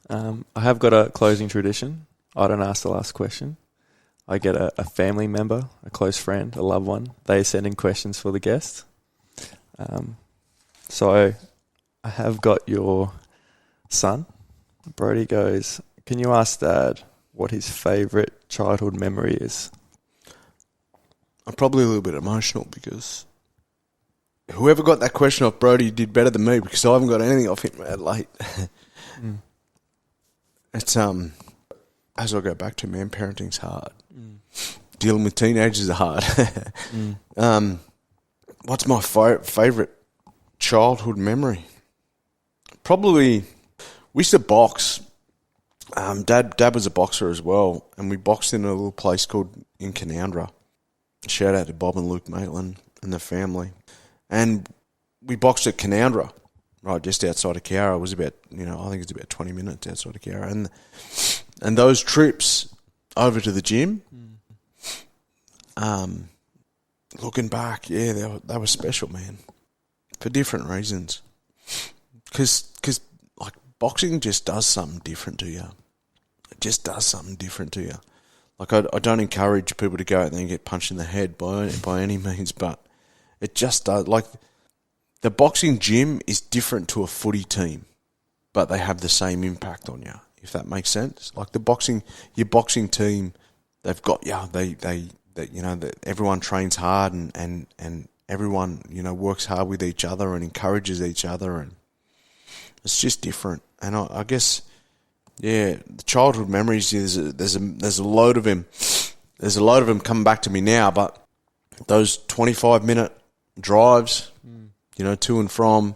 I have got a closing tradition. I don't ask the last question. I get a family member, a close friend, a loved one. They send in questions for the guest. So I have got your son. Brody goes, can you ask Dad what his favourite childhood memory is? I'm probably a little bit emotional because whoever got that question off Brody did better than me, because I haven't got anything off him late. It's as I go back to, man, parenting's hard. Dealing with teenagers is hard. What's my favourite childhood memory? Probably, we used to box. Dad was a boxer as well, and we boxed in a little place called in Canowindra. Shout out to Bob and Luke Maitland and the family. And we boxed at Canowindra, right just outside of Cowra. It was about, I think it's about 20 minutes outside of Cowra. And those trips over to the gym, looking back, yeah, they were special, man, for different reasons. Because boxing just does something different to you. It just does something different to you. I don't encourage people to go out there and get punched in the head by any means, but it just does. The boxing gym is different to a footy team, but they have the same impact on you, if that makes sense. Your boxing team, they've got everyone trains hard and everyone, works hard with each other and encourages each other, and it's just different. And I guess, the childhood memories, there's a load of them. There's a load of them coming back to me now, but those 25-minute drives, to and from,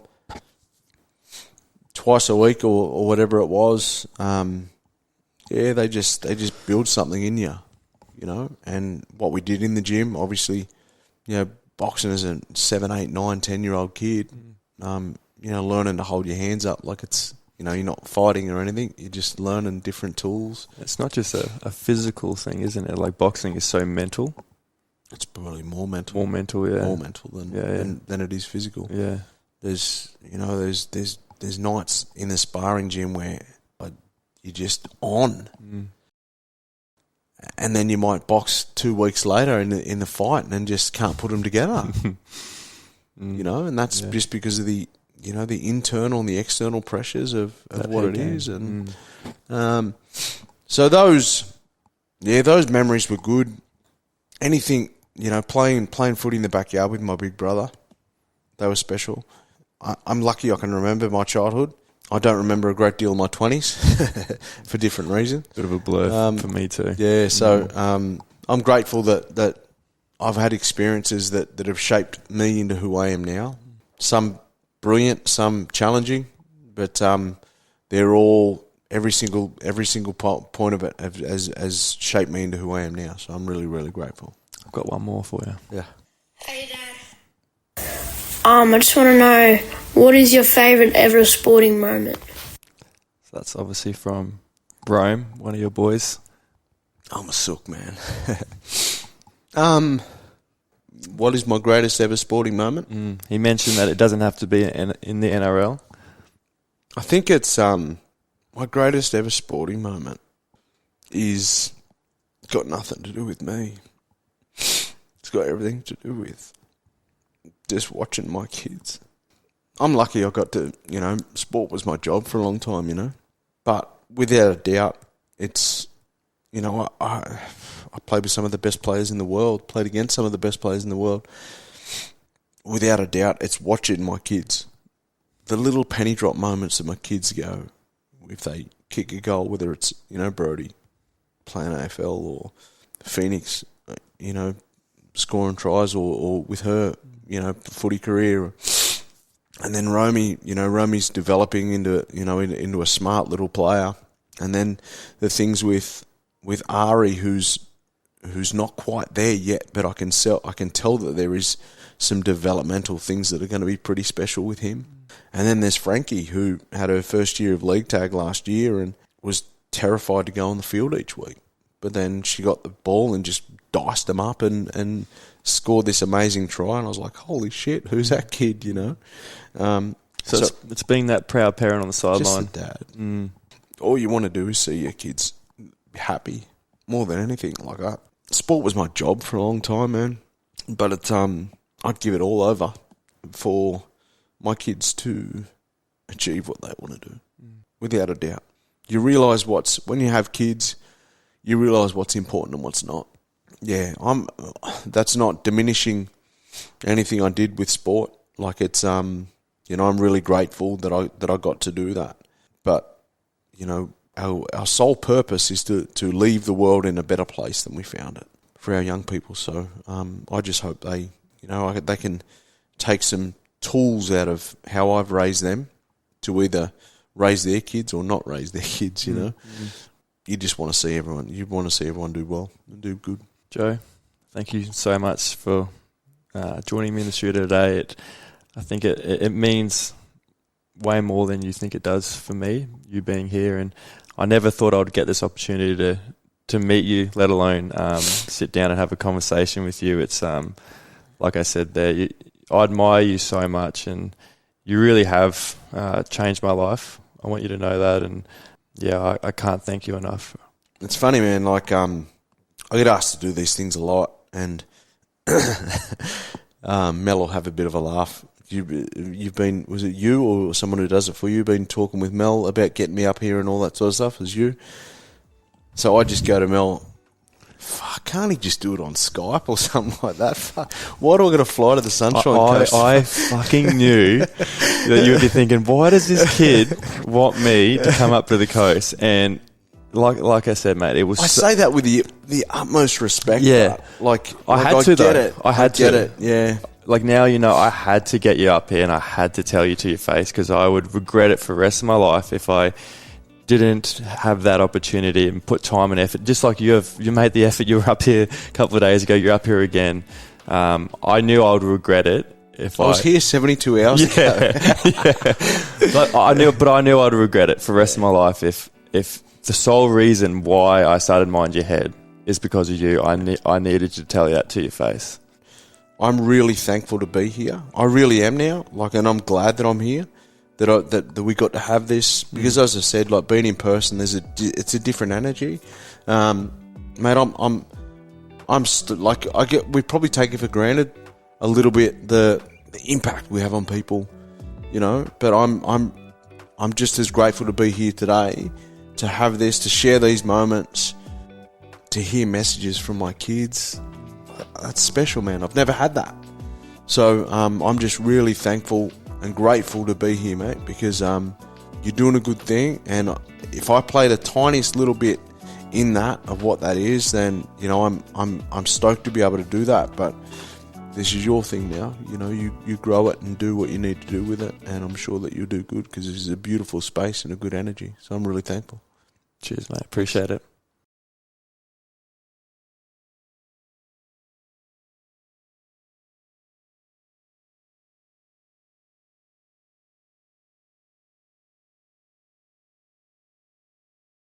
twice a week or whatever it was, they just build something in you, and what we did in the gym, obviously, boxing as a 7, 8, 9, 10-year-old kid, learning to hold your hands up like it's, you're not fighting or anything, you're just learning different tools. It's not just a physical thing, isn't it? Like, boxing is so mental. It's probably more mental. More mental, yeah. More mental than it is physical. Yeah. There's nights in the sparring gym where you're just on. And then you might box 2 weeks later in the fight and just can't put them together. And that's just because of the the internal and the external pressures of what it is. And so those memories were good. Anything, playing footy in the backyard with my big brother, they were special. I'm lucky I can remember my childhood. I don't remember a great deal of my 20s for different reasons. Bit of a blur for me too. Yeah, so I'm grateful that I've had experiences that have shaped me into who I am now. Some brilliant, some challenging, but they're all every single point of it has shaped me into who I am now. So I'm really, really grateful. I've got one more for you. Yeah. Hey, Dad. I just want to know, what is your favourite ever sporting moment? So that's obviously from Rome, one of your boys. I'm a sook, man. What is my greatest ever sporting moment? He mentioned that it doesn't have to be in the NRL. I think it's my greatest ever sporting moment is got nothing to do with me. It's got everything to do with just watching my kids. I'm lucky I got to, sport was my job for a long time, But without a doubt, it's, I played with some of the best players in the world, played against some of the best players in the world. Without a doubt, it's watching my kids. The little penny drop moments that my kids go, if they kick a goal, whether it's, Brody playing AFL or Phoenix, scoring tries or with her, footy career. And then Romy's developing into a smart little player. And then the things with Ari, who's not quite there yet, but I can tell that there is some developmental things that are going to be pretty special with him. And then there's Frankie, who had her first year of league tag last year and was terrified to go on the field each week. But then she got the ball and just diced them up and scored this amazing try. And I was like, holy shit, who's that kid, So it's being that proud parent on the sideline. Just a dad. All you want to do is see your kids happy more than anything like that. Sport was my job for a long time, man. But it's I'd give it all over for my kids to achieve what they want to do, without a doubt. You realise when you have kids, you realise what's important and what's not. Yeah, that's not diminishing anything I did with sport. Like it's I'm really grateful that I got to do that. But our sole purpose is to leave the world in a better place than we found it for our young people. So I just hope they can take some tools out of how I've raised them to either raise their kids or not raise their kids. You just want to see everyone. You want to see everyone do well and do good. Joe, thank you so much for joining me in the studio today. I think it means way more than you think it does for me, you being here. And I never thought I would get this opportunity to meet you, let alone sit down and have a conversation with you. It's like I said there, I admire you so much, and you really have changed my life. I want you to know that, and yeah, I can't thank you enough. It's funny, man. Like I get asked to do these things a lot, and Mel will have a bit of a laugh. You've been, was it you or someone who does it for you, been talking with Mel about getting me up here and all that sort of stuff? Is you? So I just go to Mel, fuck, can't he just do it on Skype or something like that? Fuck, why do I got to fly to the Sunshine Coast? I fucking knew that you would be thinking, why does this kid want me to come up to the coast? And like I said, mate, it was. I say that with the utmost respect. Yeah, I had to. Get though. It. I had to get it. Yeah. Like now, I had to get you up here, and I had to tell you to your face, because I would regret it for the rest of my life if I didn't have that opportunity and put time and effort. Just like you made the effort. You were up here a couple of days ago. You're up here again. I knew I would regret it if I was here 72 hours ago. Yeah. But I knew I'd regret it for the rest of my life if the sole reason why I started Mind Your Head is because of you. I needed to tell you that to your face. I'm really thankful to be here. I really am now. And I'm glad that I'm here. That we got to have this, because as I said, being in person, it's a different energy. Mate, we probably take it for granted a little bit the impact we have on people But I'm just as grateful to be here today, to have this, to share these moments, to hear messages from my kids. That's special, man. I've never had that. So I'm just really thankful and grateful to be here, mate, because you're doing a good thing. And if I played the tiniest little bit in that of what that is, then I'm stoked to be able to do that. But this is your thing now. You grow it and do what you need to do with it, and I'm sure that you'll do good, because this is a beautiful space and a good energy. So I'm really thankful. Cheers, mate. Appreciate it.